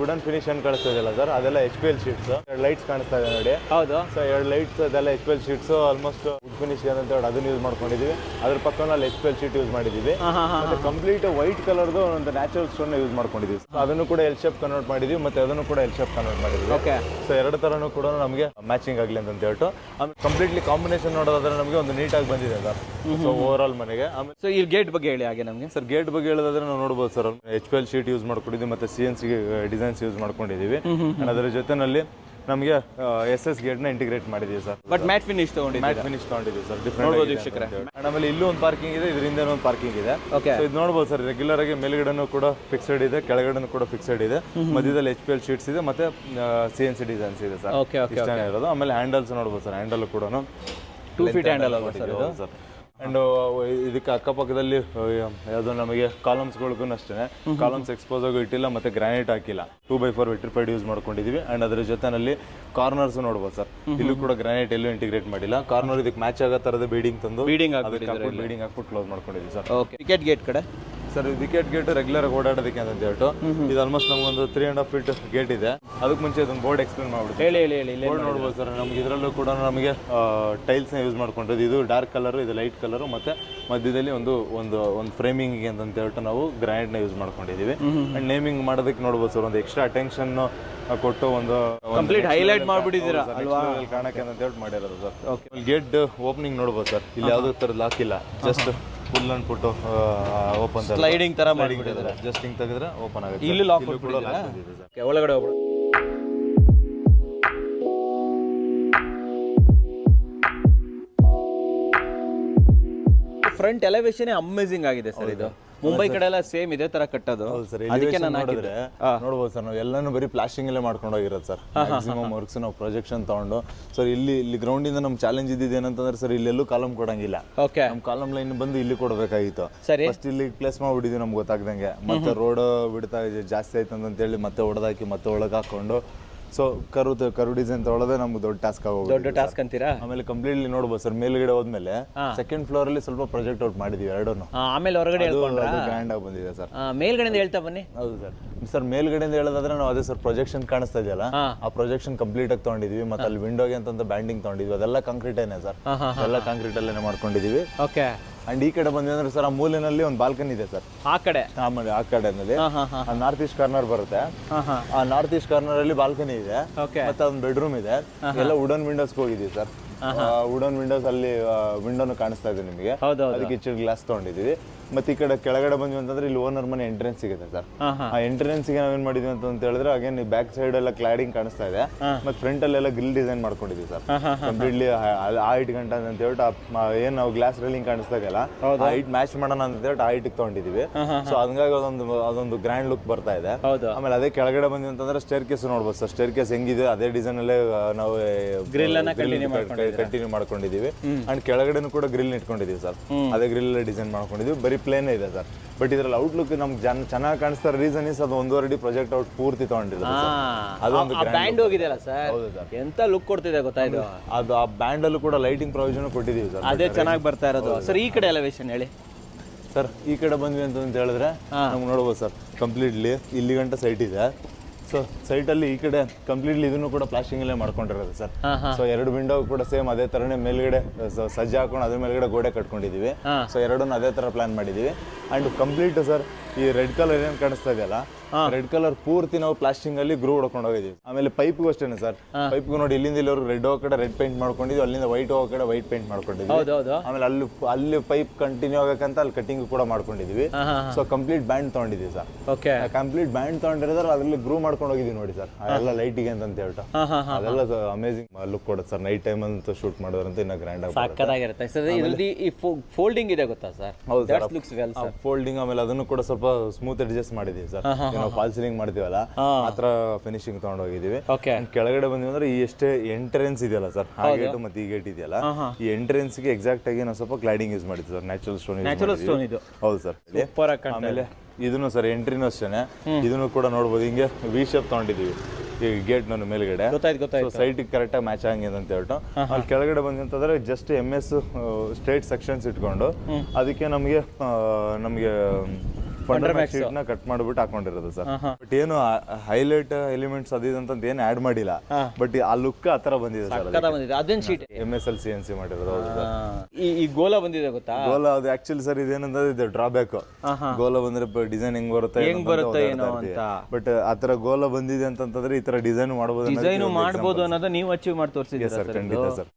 ವುಡನ್ ಫಿನಿಶ್ ಅನ್ನು ಕಾಣಿಸ್ತಾ ಇದೆಯಲ್ಲ ಸರ್, ಅದೆಲ್ಲ HPL ಶೀಟ್ಸ್, 2 ಲೈಟ್ಸ್ ಕಾಣಿಸ್ತಾ ಇದೆ ನೋಡಿ. ಹೌದು. ಸೊ 2 ಲೈಟ್ಸ್ ಅದೆಲ್ಲ HPL sheets, almost wood finish ಅಂತ ಹೇಳಿ ಅದನ್ನ ಯೂಸ್ ಮಾಡ್ಕೊಂಡಿದೀವಿ. ಅದ್ರ ಪಕ್ಕದಲ್ಲಿ HPL ಶೀಟ್ ಯೂಸ್ ಮಾಡಿದೀವಿ. ಮತ್ತೆ ಕಂಪ್ಲೀಟ್ ವೈಟ್ ಕಲರ್ದು ಒಂದು ನ್ಯಾಚುರಲ್ ಸ್ಟೋನ್ ಯೂಸ್ ಮಾಡ್ಕೊಂಡಿದೀವಿ. ಅದನ್ನು ಕೂಡ ಎಲ್ ಶೇಪ್ ಕನ್ವರ್ಟ್ ಮಾಡಿದೀವಿ, ಮತ್ತೆ ಅದನ್ನು ಕೂಡ ಎಲ್ ಶೇಪ್ ಕನ್ವರ್ಟ್ ಮಾಡಿದೀವಿ. ಸೊ 2 ತರನು ಕೂಡ ನಮಗೆ ಮ್ಯಾಚಿಂಗ್ ಆಗಲಿ ಅಂತ ಹೇಳ್ಬಿಟ್ಟು ಆಮೇಲೆ ಕಂಪ್ಲೀಟ್ಲಿ ಕಾಂಬಿನೇಷನ್ ನೋಡೋದಾದ್ರೆ ನಮಗೆ ಒಂದು ನೀಟಾಗಿ ಬಂದಿದೆ ಸರ್. ಸೊ ಓವರ್ ಆಲ್ ಮನೆಗೆ. ಆಮೇಲೆ ಸೊ ಈ ಗೇಟ್ ಬಗ್ಗೆ ಹೇಳಿ ಹಾಗೆ ನಮಗೆ. ಸರ್ ಗೇಟ್ ಬಗ್ಗೆ ಹೇಳೋದಾದ್ರೆ ನಾವು ನೋಡ್ಬೋದು ಸರ್, HPL ಶೀಟ್ ಯೂಸ್ ಮಾಡ್ಕೊಂಡಿದ್ದೀವಿ, ಮತ್ತೆ CNC ಡಿಸೈನ್ಸ್ ಯೂಸ್ ಮಾಡ್ಕೊಂಡಿದ್ದೀವಿ. ಅದರ ಜೊತೆನಲ್ಲಿ ನಮಗೆ SS ಗೇಟ್ ನ ಇಂಟಿಗ್ರೇಟ್ ಮಾಡಿದೀವಿ ಸರ್. ಬಟ್ ಮ್ಯಾಟ್ ಫಿನಿಶ್ ತಗೊಂಡಿದ್ದೀವಿ ಸರ್. ಡಿಫ್ರೆಂಟ್ ಆಮೇಲೆ ಇಲ್ಲೂ ಒಂದು ಪಾರ್ಕಿಂಗ್ ಇದೆ, ಇದರಿಂದ ಒಂದು ಪಾರ್ಕಿಂಗ್ ಇದೆ. ಸೊ ಇದು ನೋಡ್ಬೋದು ಸರ್, ರೆಗ್ಯುಲರ್ ಆಗಿ ಮೇಲ್ಗಡೆನೂ ಕೂಡ ಫಿಕ್ಸೆಡ್ ಇದೆ, ಕೆಳಗಡೆನೂ ಕೂಡ ಫಿಕ್ಸೆಡ್ ಇದೆ. ಮಧ್ಯದಲ್ಲಿ HPL ಶೀಟ್ಸ್ ಇದೆ, ಮತ್ತೆ CNC ಡಿಸೈನ್ಸ್ ಇದೆ ಸರ್. ಇಷ್ಟನೇ ಇರೋದು. ಆಮೇಲೆ ಹ್ಯಾಂಡಲ್ಸ್ ನೋಡ್ಬೋದು ಸರ್, ಹ್ಯಾಂಡಲ್ ಕೂಡ 2 ಫೀಟ್ ಹ್ಯಾಂಡಲ್ ಅಲ್ವಾ ಸರ್ ಇದು ಸರ್. ಅಂಡ್ ಇದಕ್ಕೆ ಅಕ್ಕಪಕ್ಕದಲ್ಲಿ ಯಾವುದು ನಮಗೆ ಕಾಲಮ್ಸ್ಗಳಿಗೂ ಅಷ್ಟೇ ಕಾಲಮ್ಸ್ ಎಕ್ಸ್ಪೋಸ್ ಆಗಿ ಇಟ್ಟಿಲ್ಲ, ಮತ್ತೆ ಗ್ರಾನೈಟ್ ಹಾಕಿಲ್ಲ, 2x4 ವಿಟ್ರಿಫೈಡ್ ಯೂಸ್ ಮಾಡ್ಕೊಂಡಿದೀವಿ. ಅಂಡ್ ಅದರ ಜೊತೆನಲ್ಲಿ ಕಾರ್ನರ್ಸ್ ನೋಡ್ಬೋದು ಸರ್, ಇಲ್ಲೂ ಕೂಡ ಗ್ರಾನೈಟ್ ಎಲ್ಲೂ ಇಂಟಿಗ್ರೇಟ್ ಮಾಡಿಲ್ಲ. ಕಾರ್ನರ್ ಇದಕ್ಕೆ ಮ್ಯಾಚ್ ಆಗೋ ತರದ ಬೀಡಿಂಗ್ ತಂದು ಬೀಡಿಂಗ್ ಹಾಕ್ಬಿಟ್ಟು ಕ್ಲೋಸ್ ಮಾಡ್ಕೊಂಡಿದ್ದೀವಿ ಸರ್. ವಿಕೆಟ್ ಗೇಟ್ ಕಡೆ ಸರ್ ವಿಕೆಟ್ ಗೇಟ್ ರೆಗ್ಯುಲರ್ ಓಡಾಡೋದಕ್ಕೆ ಅಂತ ಹೇಳ್ಬಿಟ್ಟು ಇದು ಆಲ್ಮೋಸ್ಟ್ ನಮಗೊಂದು 3.5 ಫೀಟ್ ಗೇಟ್ ಇದೆ. ಅದಕ್ಕೆ ಮುಂಚೆ ಇದೊಂದು ಬೋರ್ಡ್ ಎಕ್ಸ್ಪ್ಲೇನ್ ಮಾಡ್ಬಿಟ್ಟು ಹೇಳಿ. ಬೋರ್ಡ್ ನೋಡ್ಬೋದು ಸರ್, ನಮ್ಗೆ ಇದರಲ್ಲೂ ಕೂಡ ನಮಗೆ ಟೈಲ್ಸ್ನ ಯೂಸ್ ಮಾಡ್ಕೊಂಡಿದ್ದು. ಇದು ಡಾರ್ಕ್ ಕಲರ್, ಇದು ಲೈಟ್ ಕಲರ್, ಮತ್ತೆ ಮಧ್ಯದಲ್ಲಿ ಒಂದು ಫ್ರೇಮಿಂಗ್ ಅಂತ ಹೇಳ್ಬಿಟ್ಟು ನಾವು ಗ್ರಾನೈಟ್ನ ಯೂಸ್ ಮಾಡ್ಕೊಂಡಿದ್ದೀವಿ. ಅಂಡ್ ನೇಮಿಂಗ್ ಮಾಡೋದಕ್ಕೆ ನೋಡ್ಬೋದು ಸರ್, ಒಂದು ಎಕ್ಸ್ಟ್ರಾ ಅಟೆನ್ಷನ್ ಕೊಟ್ಟು ಒಂದು ಕಂಪ್ಲೀಟ್ ಹೈಲೈಟ್ ಮಾಡ್ಬಿಟ್ಟಿದ್ದೀರಾ ಅಲ್ವಾ, ಕಾಣಕ್ಕೆ ಅಂತ ಹೇಳ್ಬಿಟ್ಟು ಮಾಡಿರೋದು ಸರ್. ಗೇಟ್ ಓಪನಿಂಗ್ ನೋಡ್ಬೋದು ಸರ್, ಇಲ್ಲಿ ಯಾವುದೇ ಥರ ಲಾಕ್ ಇಲ್ಲ, ಜಸ್ಟ್ ಫುಲ್ ಅಂದ್ಬಿಟ್ಟು ಓಪನ್ ಸ್ಲೈಡಿಂಗ್ ತರ ಮಾಡಿಬಿಟ್ಟಿದ್ದಾರೆ. ಜಸ್ಟ್ ಹಿಂಗ್ ತೆಗೆದ್ರೆ ಓಪನ್ ಆಗುತ್ತೆ. ಇಲ್ಲಿ ಲಾಕ್ ಕೊಟ್ಟಿದ್ದೀರಾ, ಒಳಗಡೆ ಹೋಗ್ಬಿಡು. ಫ್ರಂಟ್ ಎಲಿವೇಶನ್ ಅಮೇಜಿಂಗ್ ಆಗಿದೆ ಸರ್. ಇದು ಮುಂಬೈ ಕಡೆ ಎಲ್ಲ ಸೇಮ್ ಇದೇ ತರ ಕಟ್ಟೋದು. ಅದಕ್ಕೆ ನಾನು ನೋಡಿದ್ರೆ ನೋಡ್ಬೋದು ಸರ್, ನಾವು ಎಲ್ಲಾನು ಬರೀ ಪ್ಲಾಸ್ಟಿಂಗ್ ಅಲ್ಲೇ ಮಾಡ್ಕೊಂಡು ಹೋಗಿರೋದು ಸರ್. ಮ್ಯಾಕ್ಸಿಮಮ್ ವರ್ಕ್ಸ್ ನಾವು ಪ್ರೊಜೆಕ್ಷನ್ ತಗೊಂಡು ಸರ್, ಇಲ್ಲಿ ಗ್ರೌಂಡ್ ಇಂದ ನಮ್ ಚಾಲೆಂಜ್ ಇದ್ದಿದ್ದು ಏನಂತಂದ್ರೆ ಸರ್, ಇಲ್ಲೆಲ್ಲೂ ಕಾಲಮ್ ಕೊಡಂಗಿಲ್ಲ. ನಮ್ ಕಾಲಮ್ ಲೈನ್ ಬಂದು ಇಲ್ಲಿ ಕೊಡಬೇಕಾಗಿತ್ತು. ಫಸ್ಟ್ ಇಲ್ಲಿ ಪ್ಲೇಸ್ ಮಾಡ್ಬಿಟ್ಟಿದ್ವಿ ನಮ್ಗೆ ಗೊತ್ತಾಗ್ದಂಗೆ. ಮತ್ತೆ ರೋಡ್ ಬಿಡ್ತಾ ಜಾಸ್ತಿ ಆಯ್ತು ಅಂತ ಹೇಳಿ ಮತ್ತೆ ಹೊಡೆದಾಕಿ ಮತ್ತೆ ಒಳಗೆ ಹಾಕೊಂಡು ಸೊ ಕರು ಡಿಸೈನ್ ತೊಗೊಳೋದೇ ನಮ್ಗೆ ದೊಡ್ಡ ಟಾಸ್ಕ್ ಆಗೋದು. ದೊಡ್ಡ ಟಾಸ್ಕ್ ಅಂತೀರಾ. ಆಮೇಲೆ ಕಂಪ್ಲೀಟ್ಲಿ ನೋಡ್ಬೋದು ಸರ್, ಮೇಲ್ಗಡೆ ಹೋದ್ಮೇಲೆ ಸೆಕೆಂಡ್ ಫ್ಲೋರ್ ಅಲ್ಲಿ ಸ್ವಲ್ಪ ಪ್ರಾಜೆಕ್ಟ್ ಔಟ್ ಮಾಡಿದೀವಿ ಎರಡನ್ನು. ಆಮೇಲೆ ಹೊರಗಡೆ ಗ್ರ್ಯಾಂಡ್ ಆಗಿ ಬಂದಿದೆ ಸರ್. ಮೇಲ್ಗಡೆಯಿಂದ ಹೇಳ್ತಾ ಬನ್ನಿ. ಹೌದು ಸರ್, ಮೇಲ್ಗಡೆಯಿಂದ ಹೇಳೋದಾದ್ರೆ ನಾವು ಅದೇ ಸರ್ ಪ್ರೊಜೆಕ್ಷನ್ ಕಾಣಿಸ್ತಾ ಇದೆಯಲ್ಲ, ಆ ಪ್ರೊಜೆಕ್ಷನ್ ಕಂಪ್ಲೀಟ್ ಆಗಿ ತಗೊಂಡಿದ್ವಿ. ಮತ್ತೆ ಅಲ್ಲಿ ವಿಂಡೋಗೆ ಅಂತ ಬ್ಯಾಂಡಿಂಗ್ ತಗೊಂಡಿದ್ವಿ, ಅದೆಲ್ಲ ಕಾಂಕ್ರೀಟ್ ಏನೇ ಸರ್, ಎಲ್ಲ ಕಾಂಕ್ರೀಟ್ ಅಲ್ಲೇ ಮಾಡ್ಕೊಂಡಿದೀವಿ. ಓಕೆ. ಅಂಡ್ ಈ ಕಡೆ ಬಂದ್ವಿ ಅಂದ್ರೆ ಸರ್, ಆ ಮೂಲೆನಲ್ಲಿ ಒಂದು ಬಾಲ್ಕನಿ ಇದೆ ಸರ್. ಆ ಕಡೆ ಆ ಕಡೆನಲ್ಲಿ ನಾರ್ತ್ ಈಸ್ಟ್ ಕಾರ್ನರ್ ಬರುತ್ತೆ. ಆ ನಾರ್ತ್ ಈಸ್ಟ್ ಕಾರ್ನರ್ ಅಲ್ಲಿ ಬಾಲ್ಕನಿ ಇದೆ, ಮತ್ತೆ ಒಂದು ಬೆಡ್ರೂಮ್ ಇದೆ. ಎಲ್ಲ ವುಡನ್ ವಿಂಡೋಸ್ ಹೋಗಿದೀವಿ ಸರ್. ವುಡನ್ ವಿಂಡೋಸ್ ಅಲ್ಲಿ ವಿಂಡೋನು ಕಾಣಿಸ್ತಾ ಇದೆ ನಿಮಗೆ, ಅದಕ್ಕೆ ಚಿಕ್ಕ ಗ್ಲಾಸ್ ತಗೊಂಡಿದೀವಿ. ಮತ್ತೆ ಈ ಕಡೆ ಕೆಳಗಡೆ ಬಂದ್ವಿ ಅಂತಂದ್ರೆ ಇಲ್ಲಿ ಓನರ್ ಮನೆ ಎಂಟ್ರೆನ್ಸ್ ಸಿಗುತ್ತೆ ಸರ್. ಆ ಎಂಟ್ರೆನ್ಸ್ ಗೆ ನಾವೇನ್ ಮಾಡಿದ್ವಿ ಅಂತ ಹೇಳಿದ್ರೆ, ಅಗೇನ್ ಬ್ಯಾಕ್ ಸೈಡ್ ಎಲ್ಲ ಕ್ಲಾಡಿಂಗ್ ಕಾಣಿಸ್ತಾ ಇದೆ, ಮತ್ತೆ ಫ್ರಂಟ್ ಅಲ್ಲೆಲ್ಲ ಗ್ರಿಲ್ ಡಿಸೈನ್ ಮಾಡ್ಕೊಂಡಿದ್ವಿ ಸರ್. ಕಂಪ್ಲೀಟ್ಲಿ ಆ ಹೈಟ್ ಗಂಟ ಅಂತ ಹೇಳ್ಬಿಟ್ಟು ಏನ್ ನಾವು ಗ್ಲಾಸ್ ರೇಲಿಂಗ್ ಕಾಣಿಸ್ತಾ ಇದೆಯಲ್ಲ, ಆ ಹೈಟ್ ಮ್ಯಾಚ್ ಮಾಡೋಣ ಅಂತ ಹೇಳ್ಬಿಟ್ಟು ಆ ಹೈಟ್ ತಗೊಂಡಿದೀವಿ. ಸೊ ಹಂಗಾಗಿ ಅದೊಂದು ಗ್ರ್ಯಾಂಡ್ ಲುಕ್ ಬರ್ತಾ ಇದೆ. ಆಮೇಲೆ ಅದೇ ಕೆಳಗಡೆ ಬಂದ್ವಿ ಅಂತಂದ್ರೆ ಸ್ಟೇರ್ ಕೇಸ್ ನೋಡ್ಬೋದು ಸರ್. ಸ್ಟೇರ್ ಕೇಸ್ ಹೆಂಗಿದೆ ಅದೇ ಡಿಸೈನ್ ಅಲ್ಲೇ ನಾವು ಕಂಟಿನ್ಯೂ ಮಾಡ್ಕೊಂಡಿದೀವಿ. ಅಂಡ್ ಕೆಳಗಡೆನೂ ಕೂಡ ಗ್ರಿಲ್ ಇಟ್ಕೊಂಡಿದೀವಿ ಸರ್, ಅದೇ ಗ್ರಿಲ್ ಡಿಸೈನ್ ಮಾಡ್ಕೊಂಡಿದೀವಿ. ಬರೀ ಪ್ಲೇನ್ ಇದೆ ಸರ್. ಬಟ್ ಇದ್ರಲ್ಲಿ ಔಟ್ಲುಕ್ ನಮ್ಗೆ ಚೆನ್ನಾಗಿ ಕಾಣಿಸ್ತಾ ರೀಸನ್ ಇಸ್ ಅದು 1.5 ಅಡಿ ಪ್ರಾಜೆಕ್ಟ್ ಔಟ್ ಪೂರ್ತಿ ತಗೊಂಡಿರೋದು. ಅದೊಂದು ಬ್ಯಾಂಡ್ ಹೋಗಿದೆಯಲ್ಲ ಸರ್, ಎಂತ ಲುಕ್ ಕೊಡ್ತಿದೆ ಗೊತ್ತಾಯ್ತು. ಅದು ಆ ಬ್ಯಾಂಡ್ ಅಲ್ಲೂ ಕೂಡ ಲೈಟಿಂಗ್ ಪ್ರೊವಿಷನ್ ಕೊಟ್ಟಿದೀವಿ ಸರ್, ಅದೇ ಚೆನ್ನಾಗಿ ಬರ್ತಾ ಇರೋದು ಸರ್. ಈ ಕಡೆ ಎಲಿವೇಶನ್ ಹೇಳಿ ಸರ್. ಈ ಕಡೆ ಬಂದ್ವಿ ಅಂತ ಹೇಳಿದ್ರೆ ನಮ್ಗೆ ನೋಡ್ಬೋದು ಸರ್, ಕಂಪ್ಲೀಟ್ಲಿ ಇಲ್ಲಿ ಗಂಟ ಸೈಟ್ ಇದೆ. ಸೊ ಸೈಟ್ ಅಲ್ಲಿ ಈ ಕಡೆ ಕಂಪ್ಲೀಟ್ಲಿ ಇದನ್ನು ಕೂಡ ಪ್ಲಾಸ್ಟಿಂಗ್ ಅಲ್ಲೇ ಮಾಡ್ಕೊಂಡಿರೋದು ಸರ್. ಸೊ 2 ವಿಂಡೋ ಕೂಡ ಸೇಮ್ ಅದೇ ತರನೇ ಮೇಲ್ಗಡೆ ಸಜ್ಜೆ ಹಾಕೊಂಡು ಅದ್ರ ಮೇಲ್ಗಡೆ ಗೋಡೆ ಕಟ್ಕೊಂಡಿದೀವಿ. ಸೊ ಎರಡನ್ನು ಅದೇ ತರ ಪ್ಲಾನ್ ಮಾಡಿದೀವಿ. ಅಂಡ್ ಕಂಪ್ಲೀಟ್ ಸರ್, ಈ ರೆಡ್ ಕಲರ್ ಏನ್ ಕಾಣಿಸ್ತಾ ಇದೆಯಲ್ಲ, ರೆಡ್ ಕಲರ್ ಪೂರ್ತಿ ನಾವು ಪ್ಲಾಸ್ಟಿಂಗ್ ಅಲ್ಲಿ ಗ್ರೂ ಹೊಡ್ಕೊಂಡು ಹೋಗಿದೀವಿ. ಆಮೇಲೆ ಪೈಪ್ಗೂ ಅಷ್ಟೇನೆ ಸರ್, ಪೈಪ್ಗೂ ನೋಡಿ ಇಲ್ಲಿಂದ ಇಲ್ಲಿವರೆಗೂ ರೆಡ್ ಹೋಗೋ ಕಡೆ ರೆಡ್ ಪೇಂಟ್ ಮಾಡ್ಕೊಂಡಿದ್ವಿ, ಅಲ್ಲಿಂದ ವೈಟ್ ಹೋಗೋ ಕಡೆ ವೈಟ್ ಪೇಂಟ್ ಮಾಡ್ಕೊಂಡಿದ್ವಿ. ಆಮೇಲೆ ಅಲ್ಲಿ ಪೈಪ್ ಕಂಟಿನ್ಯೂ ಆಗಕ್ಕಂತ ಅಲ್ಲಿ ಕಟಿಂಗ್ ಕೂಡ ಮಾಡ್ಕೊಂಡಿದೀವಿ. ಸೊ ಕಂಪ್ಲೀಟ್ ಬ್ಯಾಂಡ್ ತಗೊಂಡಿದೀವಿ ಸರ್. ಕಂಪ್ಲೀಟ್ ಬ್ಯಾಂಡ್ ತಗೊಂಡಿರೋದ್ರ ಅದ್ರಲ್ಲಿ ಗ್ರೂ ಮಾಡ್ಕೊಂಡು ಹೋಗಿದೀವಿ ನೋಡಿ ಸರ್, ಎಲ್ಲ ಲೈಟಿಗೆ ಅಂತ ಹೇಳ್ಬಿಟ್ಟು. ಅದೆಲ್ಲ ಅಮೇಜಿಂಗ್ ಲುಕ್ ಕೊಡುತ್ತೆ ಸರ್. ನೈಟ್ ಟೈಮ್ ಅಂತ ಶೂಟ್ ಮಾಡೋದ್ರಂತ ಇನ್ನ ಗ್ರ್ಯಾಂಡ್ ಆಗಿರುತ್ತೆ ಸರ್. ಇದರಲ್ಲಿ ಫೋಲ್ಡಿಂಗ್ ಇದೆ ಗೊತ್ತಾ ಸರ್? ಹೌದು ಸರ್, ಫೋಲ್ಡಿಂಗ್. ಆಮೇಲೆ ಅದನ್ನು ಕೂಡ ಸ್ವಲ್ಪ ಸ್ಮೂತ್ ಅಡ್ಜಸ್ಟ್ ಮಾಡಿದೀವಿ ಸರ್. ನಾವು ಫಾಲ್ ಸೀಲಿಂಗ್ ಮಾಡ್ತೀವಲ್ಲ ಆತರ ಫಿನಿಶಿಂಗ್ ತಗೊಂಡು ಹೋಗಿದೀವಿ. ಕೆಳಗಡೆ ಬಂದ್ವಿ ಅಂದ್ರೆ ಈ ಎಷ್ಟೇ ಎಂಟ್ರೆನ್ಸ್ ಇದೆಯಲ್ಲ ಸರ್, ಆ ಗೇಟ್ ಮತ್ತೆ ಈ ಗೇಟ್ ಇದೆಯಲ್ಲ, ಈ ಎಂಟ್ರೆನ್ಸ್ ಗೆ ಎಕ್ಸಾಕ್ಟ್ ಆಗಿ ನಾವು ಸ್ವಲ್ಪ ಕ್ಲಾಡಿಂಗ್ ಯೂಸ್ ಮಾಡಿದ್ವಿ ಸರ್. ನ್ಯಾಚುರಲ್ ಸ್ಟೋನ್ ಇದು. ಹೌದು ಸರ್. ಆಮೇಲೆ ಇದನ್ನು ಸರ್ ಎಂಟ್ರಿನೂ ಅಷ್ಟೇನೆ, ಇದನ್ನು ಕೂಡ ನೋಡ್ಬೋದು ಹಿಂಗೆ ವಿ ಶೇಪ್ ತಗೊಂಡಿದೀವಿ. ಈ ಗೇಟ್ ನನ್ನ ಮೇಲ್ಗಡೆ ಗೊತ್ತಾಯ್ತು ಸೈಟ್ ಕರೆಕ್ಟಾಗಿ ಮ್ಯಾಚ್ ಆಗಿದೆ ಅಂತ ಹೇಳ್ಬಿಟ್ಟು ಅಲ್ಲಿ ಕೆಳಗಡೆ ಬಂದಂತಂದ್ರೆ ಜಸ್ಟ್ MS ಸ್ಟ್ರೇಟ್ ಸೆಕ್ಷನ್ಸ್ ಇಟ್ಕೊಂಡು ಅದಕ್ಕೆ ನಮಗೆ ಶೀಟ್ ನ ಕಟ್ ಮಾಡ್ಬಿಟ್ಟು ಹಾಕೊಂಡಿರೋದು ಸರ್. ಬಟ್ ಏನು ಹೈಲೈಟ್ ಎಲಿಮೆಂಟ್ಸ್ ಅದಂತ ಏನು ಆಡ್ ಮಾಡಿಲ್ಲ, ಬಟ್ ಆ ಲುಕ್ ಆ ತರ ಬಂದಿದೆ ಸರ್. ಅದೇನ್ ಶೀಟ್ MSL CNC ಮಾಡಿರೋದು. ಹೌದು ಸರ್. ಈ ಗೋಲ ಬಂದಿದೆ ಗೊತ್ತಾ? ಗೋಲ ಅದು ಆಕ್ಚುಲಿ ಸರ್ ಇದೇನಂದ್ರೆ ಇದು ಡ್ರಾಬ್ಯಾಕ್. ಗೋಲ ಬಂದ್ರೆ ಡಿಸೈನ್ ಹೆಂಗ್ ಬರುತ್ತೆ ಏನೋ ಅಂತ. ಬಟ್ ಆ ತರ ಗೋಲ ಬಂದಿದೆ ಅಂತಂದ್ರೆ ಈ ತರ ಡಿಸೈನ್ ಮಾಡಬಹುದು ಅನ್ನೋದು ನೀವು ಅಚೀವ್ ಮಾಡಿ ತೋರಿಸಿದ್ದೀರಾ ಸರ್. ಖಂಡಿತ ಸರ್.